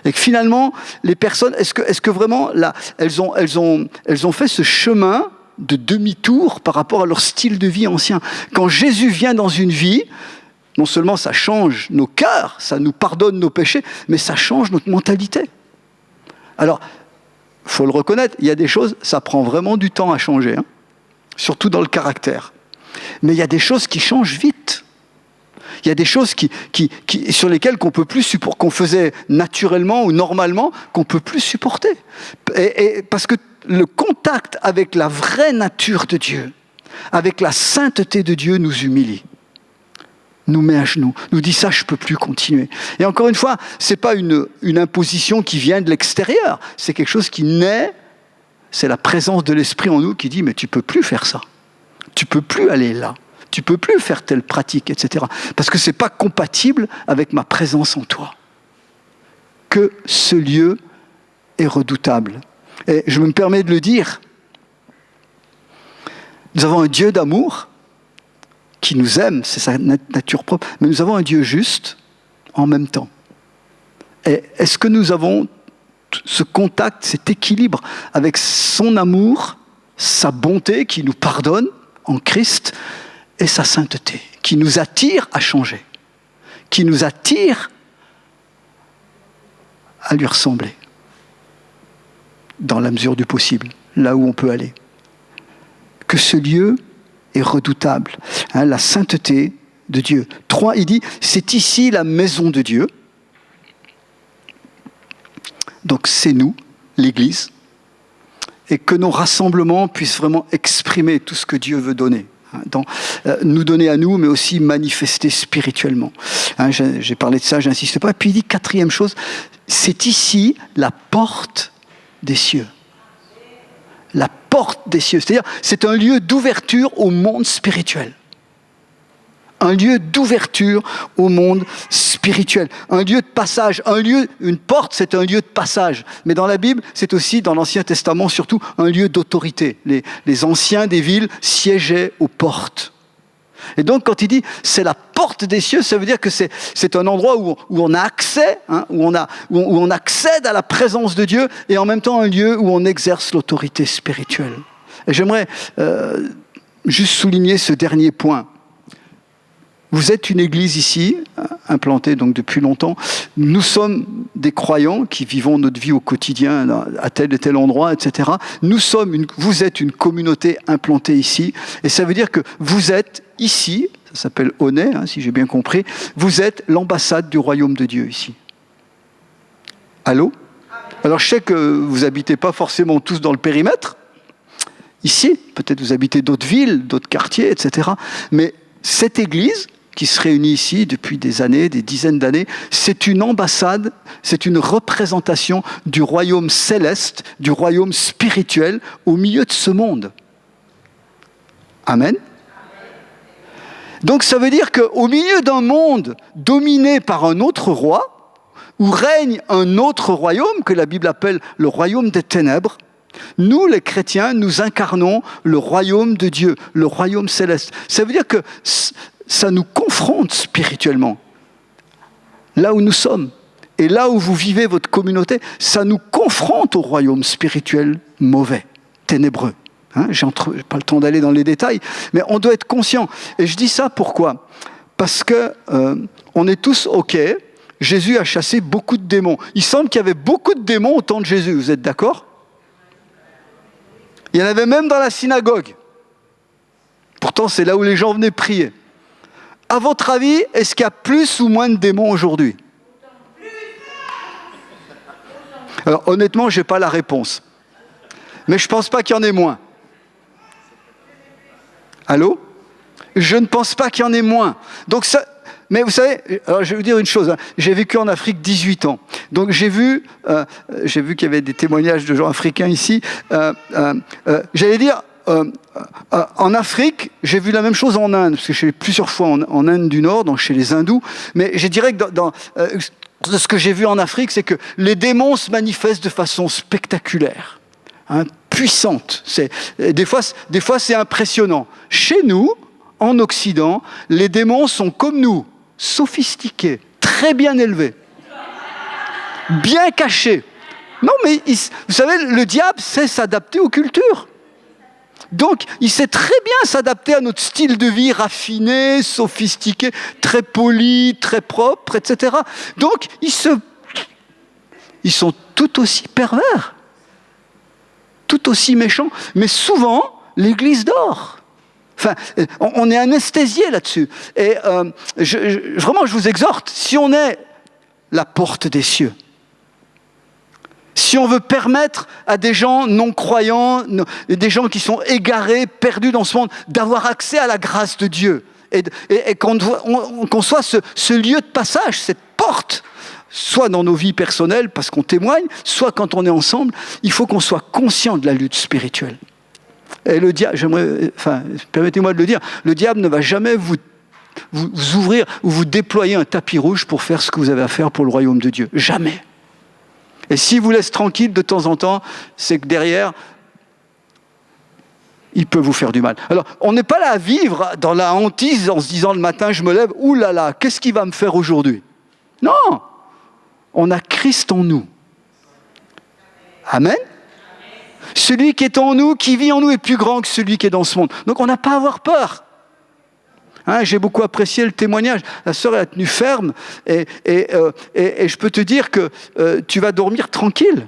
Et que finalement, les personnes, est-ce que vraiment là, elles ont fait ce chemin de demi-tour par rapport à leur style de vie ancien. Quand Jésus vient dans une vie, non seulement ça change nos cœurs, ça nous pardonne nos péchés, mais ça change notre mentalité. Alors, il faut le reconnaître, il y a des choses, ça prend vraiment du temps à changer, hein, surtout dans le caractère. Mais il y a des choses qui changent vite. Il y a des choses sur lesquelles qu'on peut plus supporter, qu'on faisait naturellement ou normalement, qu'on peut plus supporter. Et parce que le contact avec la vraie nature de Dieu, avec la sainteté de Dieu, nous humilie. Nous met à genoux, nous dit ça, je ne peux plus continuer. Et encore une fois, ce n'est pas une imposition qui vient de l'extérieur, c'est quelque chose qui naît, c'est la présence de l'Esprit en nous qui dit, mais tu ne peux plus faire ça, tu ne peux plus aller là, tu ne peux plus faire telle pratique, etc. Parce que ce n'est pas compatible avec ma présence en toi. Que ce lieu est redoutable. Et je me permets de le dire, nous avons un Dieu d'amour, qui nous aime, c'est sa nature propre, mais nous avons un Dieu juste en même temps. Et est-ce que nous avons ce contact, cet équilibre avec son amour, sa bonté qui nous pardonne en Christ et sa sainteté, qui nous attire à changer, qui nous attire à lui ressembler, dans la mesure du possible, là où on peut aller. Que ce lieu est redoutable, hein, la sainteté de Dieu. 3, il dit, c'est ici la maison de Dieu. Donc c'est nous, l'Église, et que nos rassemblements puissent vraiment exprimer tout ce que Dieu veut donner. Hein, nous donner à nous, mais aussi manifester spirituellement. Hein, j'ai parlé de ça, j'insiste pas. Et puis il dit, 4e chose, c'est ici la porte des cieux. La porte des cieux. C'est-à-dire, c'est un lieu d'ouverture au monde spirituel. Un lieu d'ouverture au monde spirituel. Un lieu de passage. Une porte, c'est un lieu de passage. Mais dans la Bible, c'est aussi, dans l'Ancien Testament, surtout, un lieu d'autorité. Les anciens des villes siégeaient aux portes. Et donc, quand il dit c'est la porte des cieux, ça veut dire que c'est un endroit où on a accès, hein, où on accède à la présence de Dieu, et en même temps un lieu où on exerce l'autorité spirituelle. Et j'aimerais juste souligner ce dernier point. Vous êtes une église ici, implantée donc depuis longtemps. Nous sommes des croyants qui vivons notre vie au quotidien à tel et tel endroit, etc. Vous êtes une communauté implantée ici. Et ça veut dire que vous êtes ici, ça s'appelle Honnay, hein, si j'ai bien compris, vous êtes l'ambassade du royaume de Dieu ici. Allô ? Alors je sais que vous n'habitez pas forcément tous dans le périmètre. Ici, peut-être vous habitez d'autres villes, d'autres quartiers, etc. Mais cette église, qui se réunit ici depuis des années, des dizaines d'années, c'est une ambassade, c'est une représentation du royaume céleste, du royaume spirituel au milieu de ce monde. Amen. Donc ça veut dire qu'au milieu d'un monde dominé par un autre roi, où règne un autre royaume, que la Bible appelle le royaume des ténèbres, nous, les chrétiens, nous incarnons le royaume de Dieu, le royaume céleste. Ça veut dire que ça nous confronte spirituellement. Là où nous sommes, et là où vous vivez votre communauté, ça nous confronte au royaume spirituel mauvais, ténébreux. Hein, j'ai pas le temps d'aller dans les détails, mais on doit être conscient. Et je dis ça pourquoi ? Parce que on est tous OK. Jésus a chassé beaucoup de démons. Il semble qu'il y avait beaucoup de démons au temps de Jésus. Vous êtes d'accord ? Il y en avait même dans la synagogue. Pourtant, c'est là où les gens venaient prier. À votre avis, est-ce qu'il y a plus ou moins de démons aujourd'hui? Alors honnêtement, je n'ai pas la réponse. Mais je ne pense pas qu'il y en ait moins. Allô? Je ne pense pas qu'il y en ait moins. Donc ça, mais vous savez, alors je vais vous dire une chose, hein. J'ai vécu en Afrique 18 ans. Donc j'ai vu qu'il y avait des témoignages de gens africains ici. J'allais dire, en Afrique, j'ai vu la même chose en Inde, parce que je suis allé plusieurs fois en Inde du Nord, donc chez les hindous. Mais je dirais que de ce que j'ai vu en Afrique, c'est que les démons se manifestent de façon spectaculaire, hein, puissante. Des fois, c'est impressionnant. Chez nous, en Occident, les démons sont comme nous, sophistiqués, très bien élevés, bien cachés. Non, mais vous savez, le diable sait s'adapter aux cultures. Donc, il sait très bien s'adapter à notre style de vie raffiné, sophistiqué, très poli, très propre, etc. Donc, ils sont tout aussi pervers, tout aussi méchants. Mais souvent, l'Église dort. Enfin, on est anesthésié là-dessus. Et vraiment, je vous exhorte, si on est la porte des cieux, si on veut permettre à des gens non-croyants, des gens qui sont égarés, perdus dans ce monde, d'avoir accès à la grâce de Dieu, et qu'on soit ce lieu de passage, cette porte, soit dans nos vies personnelles, parce qu'on témoigne, soit quand on est ensemble, il faut qu'on soit conscient de la lutte spirituelle. Et le diable, permettez-moi de le dire, le diable ne va jamais vous ouvrir ou vous déployer un tapis rouge pour faire ce que vous avez à faire pour le royaume de Dieu. Jamais. Et s'il vous laisse tranquille de temps en temps, c'est que derrière, il peut vous faire du mal. Alors, on n'est pas là à vivre dans la hantise en se disant le matin, je me lève, ouh là là, qu'est-ce qu'il va me faire aujourd'hui? Non, on a Christ en nous. Amen. Celui qui est en nous, qui vit en nous, est plus grand que celui qui est dans ce monde. Donc on n'a pas à avoir peur. Hein, j'ai beaucoup apprécié le témoignage. La sœur elle a tenu ferme et je peux te dire que tu vas dormir tranquille.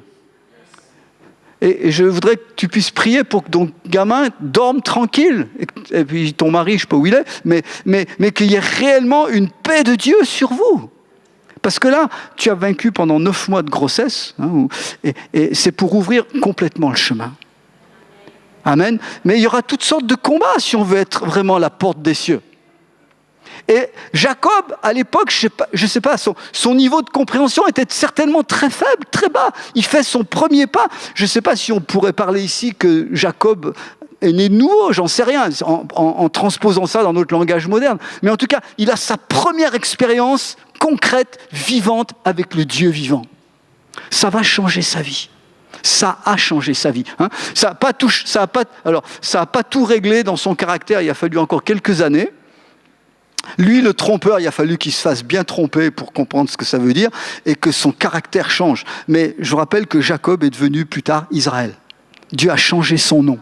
Et je voudrais que tu puisses prier pour que ton gamin dorme tranquille. Et puis ton mari, je ne sais pas où il est, mais qu'il y ait réellement une paix de Dieu sur vous. Parce que là, tu as vaincu pendant 9 mois de grossesse, hein, et c'est pour ouvrir complètement le chemin. Amen. Mais il y aura toutes sortes de combats si on veut être vraiment la porte des cieux. Et Jacob, à l'époque, je ne sais pas, son niveau de compréhension était certainement très faible, très bas. Il fait son premier pas. Je ne sais pas si on pourrait parler ici que Jacob est né de nouveau, j'en sais rien, en transposant ça dans notre langage moderne. Mais en tout cas, il a sa première expérience concrète, vivante, avec le Dieu vivant. Ça va changer sa vie. Ça a changé sa vie. Hein. Ça n'a pas tout réglé dans son caractère. Il a fallu encore quelques années. Lui, le trompeur, il a fallu qu'il se fasse bien tromper pour comprendre ce que ça veut dire et que son caractère change. Mais je vous rappelle que Jacob est devenu plus tard Israël. Dieu a changé son nom.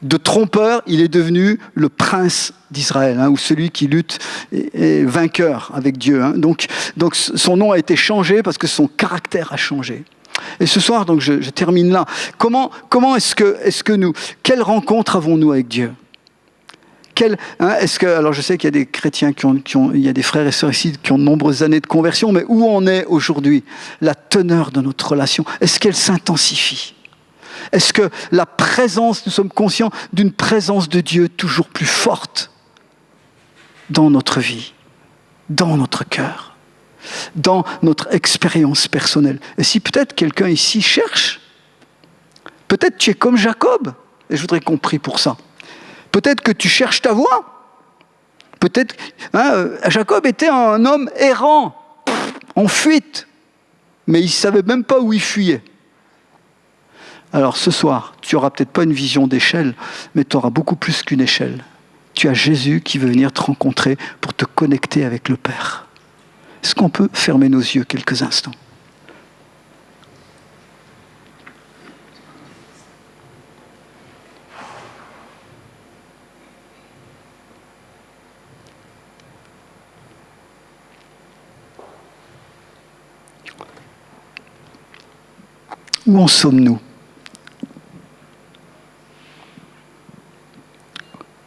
De trompeur, il est devenu le prince d'Israël, hein, ou celui qui lutte et vainqueur avec Dieu. Hein. Donc son nom a été changé parce que son caractère a changé. Et ce soir, donc je termine là. Comment est-ce que nous, quelle rencontre avons-nous avec Dieu? Alors je sais qu'il y a des chrétiens il y a des frères et sœurs ici qui ont de nombreuses années de conversion, mais où en est aujourd'hui la teneur de notre relation? Est-ce qu'elle s'intensifie? Est-ce que nous sommes conscients d'une présence de Dieu toujours plus forte dans notre vie, dans notre cœur, dans notre expérience personnelle? Et si peut-être quelqu'un ici cherche, peut-être tu es comme Jacob, et je voudrais qu'on prie pour ça. Peut-être que tu cherches ta voie. Peut-être, Jacob était un homme errant, en fuite, mais il ne savait même pas où il fuyait. Alors ce soir, tu n'auras peut-être pas une vision d'échelle, mais tu auras beaucoup plus qu'une échelle. Tu as Jésus qui veut venir te rencontrer pour te connecter avec le Père. Est-ce qu'on peut fermer nos yeux quelques instants ? Où en sommes-nous ?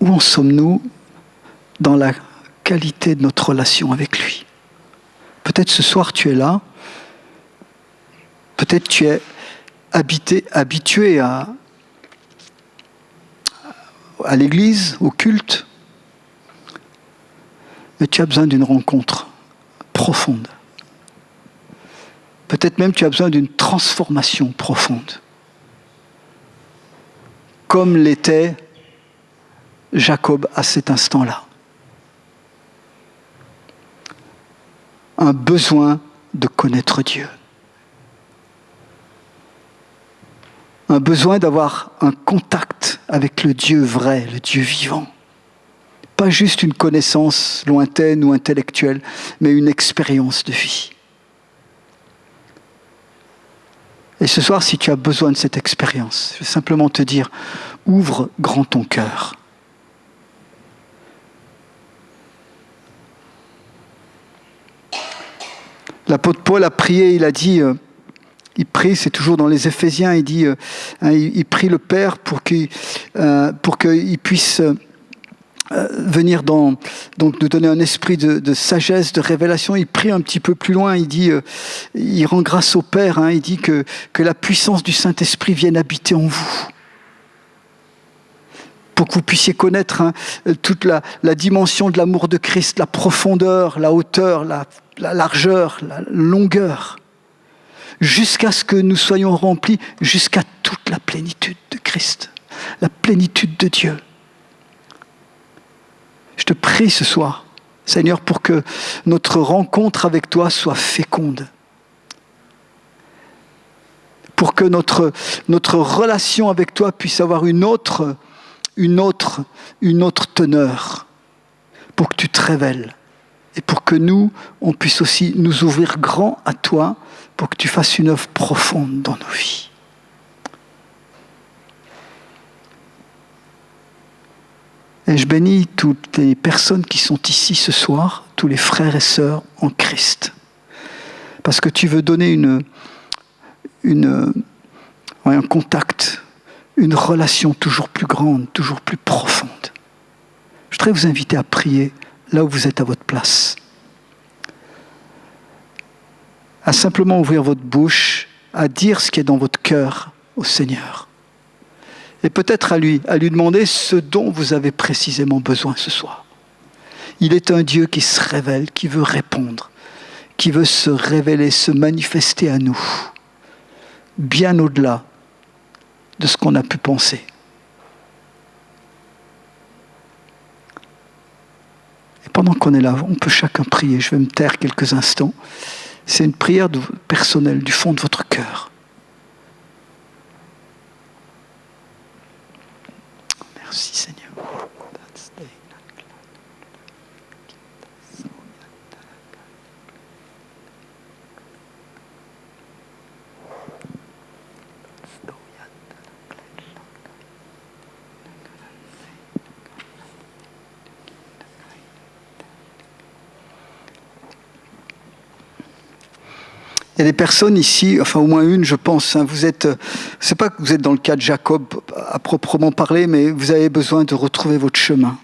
Où en sommes-nous dans la qualité de notre relation avec lui. Peut-être ce soir tu es là, peut-être tu es habitué à l'église, au culte, mais tu as besoin d'une rencontre profonde. Peut-être même tu as besoin d'une transformation profonde. Comme l'était Jacob à cet instant-là. Un besoin de connaître Dieu. Un besoin d'avoir un contact avec le Dieu vrai, le Dieu vivant. Pas juste une connaissance lointaine ou intellectuelle, mais une expérience de vie. Et ce soir, si tu as besoin de cette expérience, je vais simplement te dire, ouvre grand ton cœur. L'apôtre Paul a prié, il a dit, il prie, c'est toujours dans les Éphésiens, il dit, il prie le Père pour qu'il puisse venir donc nous donner un esprit de sagesse, de révélation. Il prie un petit peu plus loin, il dit, il rend grâce au Père, il dit que la puissance du Saint-Esprit vienne habiter en vous. Pour que vous puissiez connaître toute la dimension de l'amour de Christ, la profondeur, la hauteur, la largeur, la longueur, jusqu'à ce que nous soyons remplis, jusqu'à toute la plénitude de Christ, la plénitude de Dieu. Je te prie ce soir, Seigneur, pour que notre rencontre avec toi soit féconde. Pour que notre relation avec toi puisse avoir une autre teneur. Pour que tu te révèles. Et pour que nous, on puisse aussi nous ouvrir grand à toi, pour que tu fasses une œuvre profonde dans nos vies. Et je bénis toutes les personnes qui sont ici ce soir, tous les frères et sœurs en Christ. Parce que tu veux donner un contact, une relation toujours plus grande, toujours plus profonde. Je voudrais vous inviter à prier là où vous êtes à votre place. À simplement ouvrir votre bouche, à dire ce qui est dans votre cœur au Seigneur. Et peut-être à lui demander ce dont vous avez précisément besoin ce soir. Il est un Dieu qui se révèle, qui veut répondre, qui veut se révéler, se manifester à nous, bien au-delà de ce qu'on a pu penser. Et pendant qu'on est là, on peut chacun prier. Je vais me taire quelques instants. C'est une prière personnelle du fond de votre cœur. Merci Seigneur. Il y a des personnes ici, enfin au moins une je pense, c'est pas que vous êtes dans le cas de Jacob à proprement parler, mais vous avez besoin de retrouver votre chemin.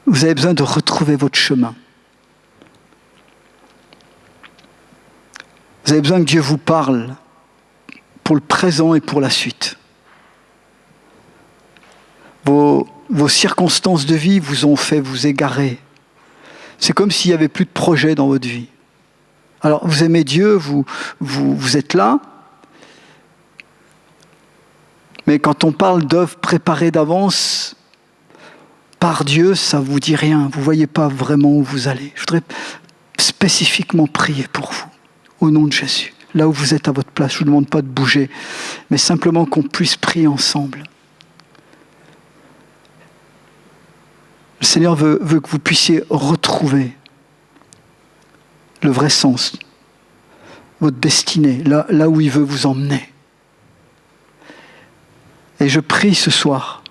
Vous avez besoin de retrouver votre chemin. Vous avez besoin que Dieu vous parle pour le présent et pour la suite. Vos circonstances de vie vous ont fait vous égarer. C'est comme s'il n'y avait plus de projet dans votre vie. Alors, vous aimez Dieu, vous êtes là, mais quand on parle d'œuvres préparées d'avance par Dieu, ça ne vous dit rien. Vous ne voyez pas vraiment où vous allez. Je voudrais spécifiquement prier pour vous, au nom de Jésus. Là où vous êtes à votre place, je ne vous demande pas de bouger, mais simplement qu'on puisse prier ensemble. Le Seigneur veut que vous puissiez retrouver le vrai sens, votre destinée, là où il veut vous emmener. Et je prie ce soir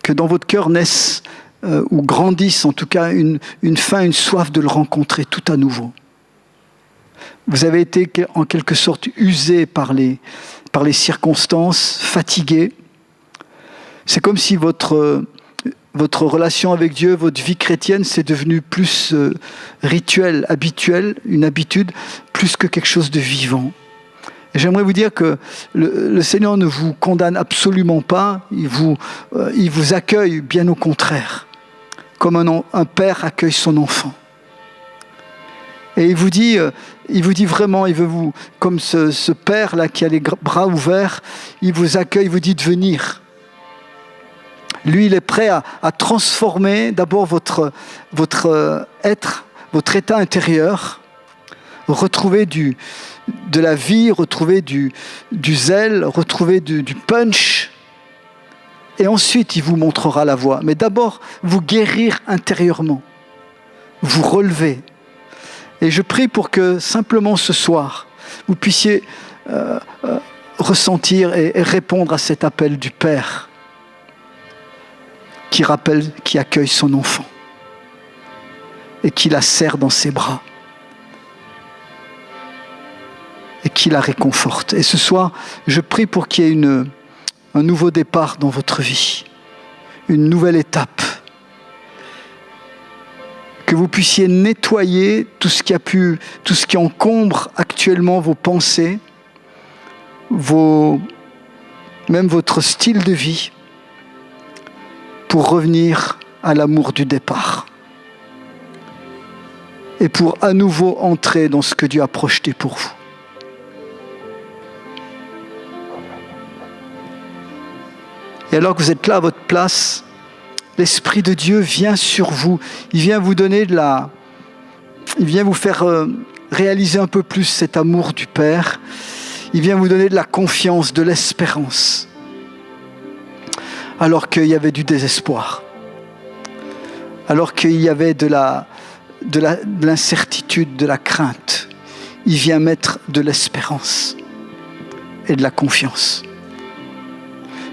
que dans votre cœur naisse ou grandisse en tout cas une faim, une soif de le rencontrer tout à nouveau. Vous avez été en quelque sorte usé par les circonstances, fatigué. C'est comme si votre votre relation avec Dieu, votre vie chrétienne, c'est devenu plus rituel, habituel, une habitude, plus que quelque chose de vivant. Et j'aimerais vous dire que le Seigneur ne vous condamne absolument pas, il vous accueille bien au contraire, comme un père accueille son enfant. Et il vous dit vraiment, il veut vous, comme ce père-là qui a les bras ouverts, il vous accueille, il vous dit de venir. Lui, il est prêt à transformer d'abord votre être, votre état intérieur, retrouver de la vie, retrouver du zèle, retrouver du punch. Et ensuite, il vous montrera la voie. Mais d'abord, vous guérir intérieurement, vous relever. Et je prie pour que simplement ce soir, vous puissiez ressentir et répondre à cet appel du Père qui accueille son enfant et qui la serre dans ses bras et qui la réconforte. Et ce soir, je prie pour qu'il y ait un nouveau départ dans votre vie, une nouvelle étape, que vous puissiez nettoyer tout ce qui encombre actuellement vos pensées, même votre style de vie, pour revenir à l'amour du départ et pour à nouveau entrer dans ce que Dieu a projeté pour vous. Et alors que vous êtes là à votre place, l'Esprit de Dieu vient sur vous. Il vient vous donner il vient vous faire réaliser un peu plus cet amour du Père. Il vient vous donner de la confiance, de l'espérance. Alors qu'il y avait du désespoir. Alors qu'il y avait de l'incertitude, de la crainte. Il vient mettre de l'espérance et de la confiance.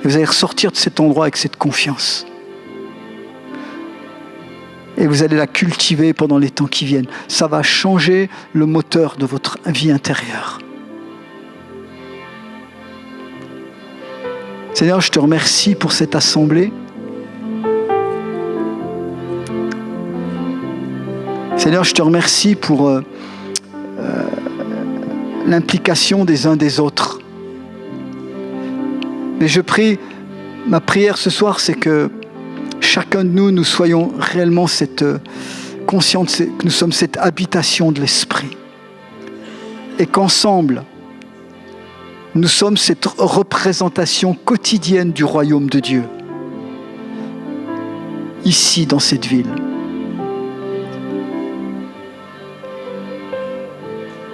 Et vous allez ressortir de cet endroit avec cette confiance. Et vous allez la cultiver pendant les temps qui viennent. Ça va changer le moteur de votre vie intérieure. Seigneur, je te remercie pour cette assemblée. Seigneur, je te remercie pour l'implication des uns des autres. Mais je prie, ma prière ce soir, c'est que chacun de nous soyons réellement conscients que nous sommes cette habitation de l'Esprit. Et qu'ensemble, nous sommes cette représentation quotidienne du royaume de Dieu. Ici, dans cette ville.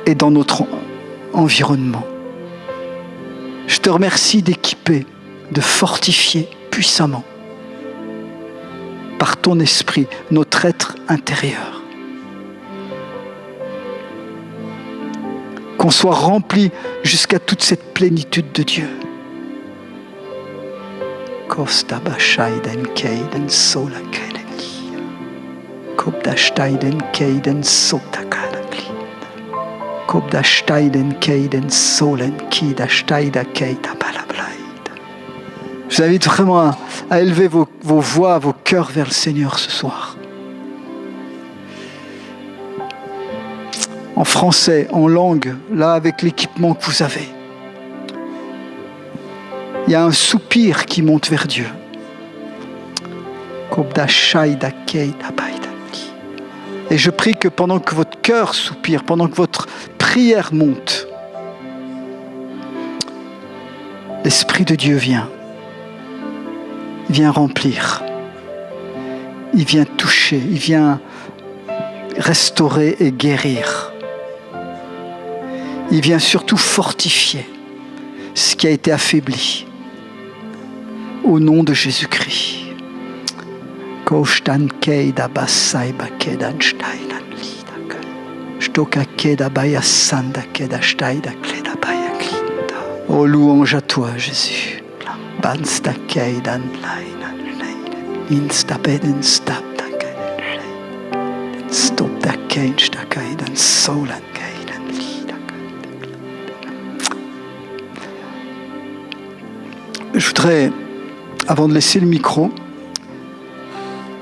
Et dans notre environnement. Je te remercie d'équiper, de fortifier puissamment par ton esprit notre être intérieur. Qu'on soit rempli jusqu'à toute cette plénitude de Dieu. Je vous invite vraiment à élever vos voix, vos cœurs vers le Seigneur ce soir. En français, en langue, là avec l'équipement que vous avez. Il y a un soupir qui monte vers Dieu. Et je prie que pendant que votre cœur soupire, pendant que votre prière monte, l'Esprit de Dieu vient. Il vient remplir. Il vient toucher. Il vient restaurer et guérir. Il vient surtout fortifier ce qui a été affaibli. Au nom de Jésus-Christ. Oh, louange à toi, Jésus. Je voudrais, avant de laisser le micro,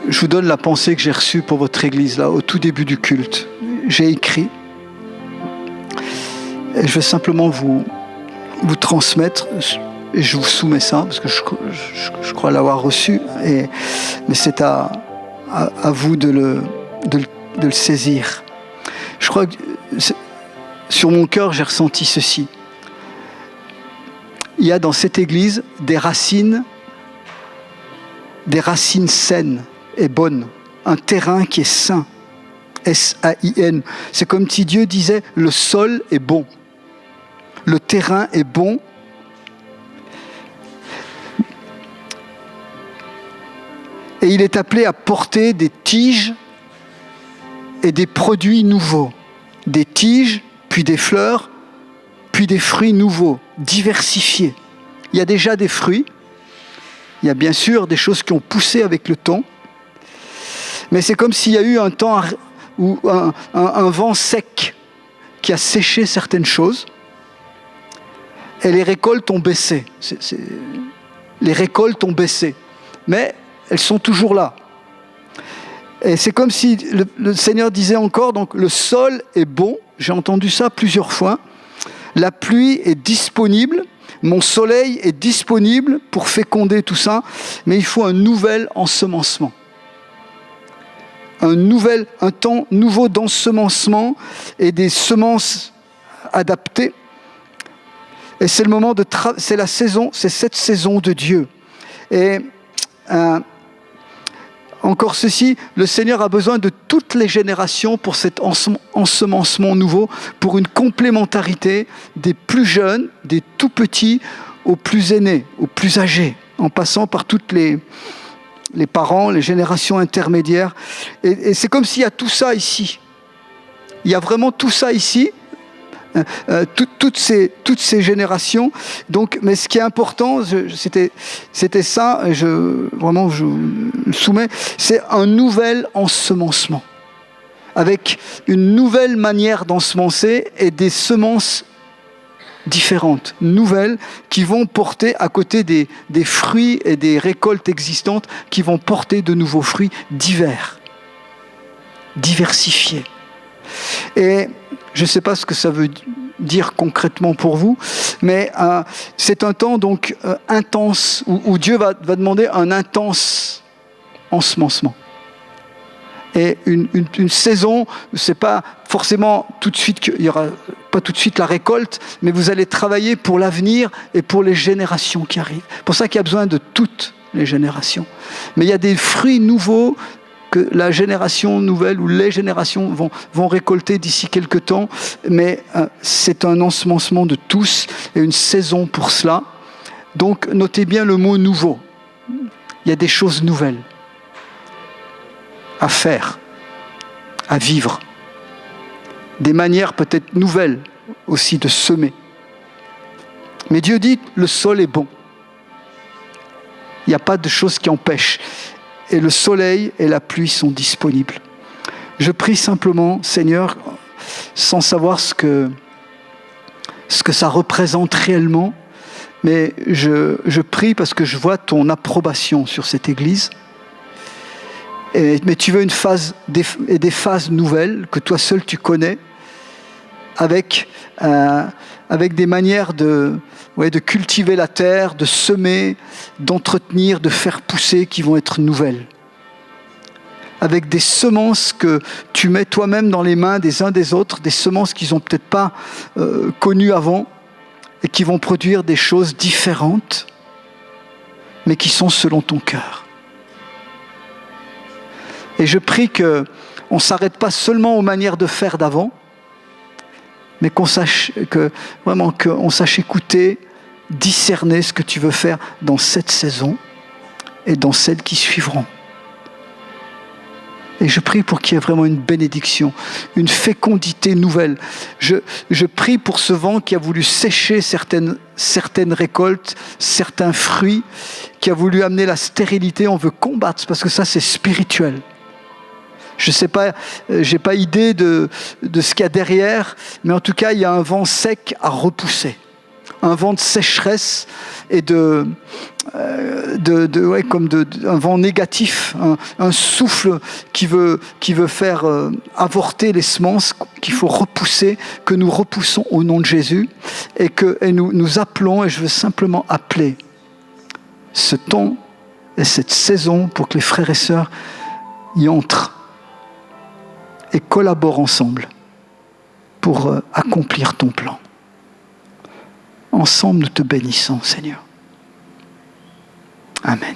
je vous donne la pensée que j'ai reçue pour votre église, là, au tout début du culte. J'ai écrit. Et je vais simplement vous transmettre, et je vous soumets ça, parce que je crois l'avoir reçu, mais c'est à vous de le saisir. Je crois que sur mon cœur, j'ai ressenti ceci. Il y a dans cette église des racines saines et bonnes, un terrain qui est sain, S-A-I-N. C'est comme si Dieu disait, le sol est bon, le terrain est bon. Et il est appelé à porter des tiges et des produits nouveaux. Des tiges, puis des fleurs, puis des fruits nouveaux, diversifiés. Il y a déjà des fruits. Il y a bien sûr des choses qui ont poussé avec le temps. Mais c'est comme s'il y a eu un temps où un vent sec qui a séché certaines choses. Et les récoltes ont baissé. Les récoltes ont baissé. Mais elles sont toujours là. Et c'est comme si le Seigneur disait encore, donc le sol est bon, j'ai entendu ça plusieurs fois, la pluie est disponible, mon soleil est disponible pour féconder tout ça, mais il faut un nouvel ensemencement. Un temps nouveau d'ensemencement et des semences adaptées. Et c'est le moment c'est la saison, c'est cette saison de Dieu. Et encore ceci, le Seigneur a besoin de toutes les générations pour cet ensemencement nouveau, pour une complémentarité des plus jeunes, des tout petits, aux plus aînés, aux plus âgés, en passant par toutes les parents, les générations intermédiaires. Et c'est comme s'il y a tout ça ici. Il y a vraiment tout ça ici. Toutes ces générations. Donc, mais ce qui est important, c'était ça, je le soumets, c'est un nouvel ensemencement, avec une nouvelle manière d'ensemencer et des semences différentes, nouvelles, qui vont porter, à côté des fruits et des récoltes existantes, qui vont porter de nouveaux fruits divers, diversifiés. Et je ne sais pas ce que ça veut dire concrètement pour vous, mais c'est un temps donc intense, où Dieu va demander un intense ensemencement. Et une saison, c'est pas forcément tout de suite, il n'y aura pas tout de suite la récolte, mais vous allez travailler pour l'avenir et pour les générations qui arrivent. C'est pour ça qu'il y a besoin de toutes les générations. Mais il y a des fruits nouveaux que la génération nouvelle ou les générations vont récolter d'ici quelques temps, mais c'est un ensemencement de tous et une saison pour cela. Donc notez bien le mot nouveau. Il y a des choses nouvelles à faire, à vivre, des manières peut-être nouvelles aussi de semer. Mais Dieu dit, le sol est bon. Il n'y a pas de choses qui empêchent. Et le soleil et la pluie sont disponibles. Je prie simplement, Seigneur, sans savoir ce que ça représente réellement, mais je prie parce que je vois ton approbation sur cette Église. Mais tu veux des phases nouvelles que toi seul tu connais, avec des manières de cultiver la terre, de semer, d'entretenir, de faire pousser qui vont être nouvelles. Avec des semences que tu mets toi-même dans les mains des uns des autres, des semences qu'ils n'ont peut-être pas connues avant et qui vont produire des choses différentes, mais qui sont selon ton cœur. Et je prie qu'on ne s'arrête pas seulement aux manières de faire d'avant, mais qu'on sache écouter, discerner ce que tu veux faire dans cette saison et dans celles qui suivront. Et je prie pour qu'il y ait vraiment une bénédiction, une fécondité nouvelle. Je prie pour ce vent qui a voulu sécher certaines récoltes, certains fruits, qui a voulu amener la stérilité. On veut combattre, parce que ça c'est spirituel. Je ne sais pas, j'ai pas idée de ce qu'il y a derrière, mais en tout cas, il y a un vent sec à repousser. un vent de sécheresse et un vent négatif, un souffle qui veut faire avorter les semences qu'il faut repousser, que nous repoussons au nom de Jésus et nous appelons, et je veux simplement appeler ce temps et cette saison pour que les frères et sœurs y entrent et collaborent ensemble pour accomplir ton plan. Ensemble, nous te bénissons, Seigneur. Amen.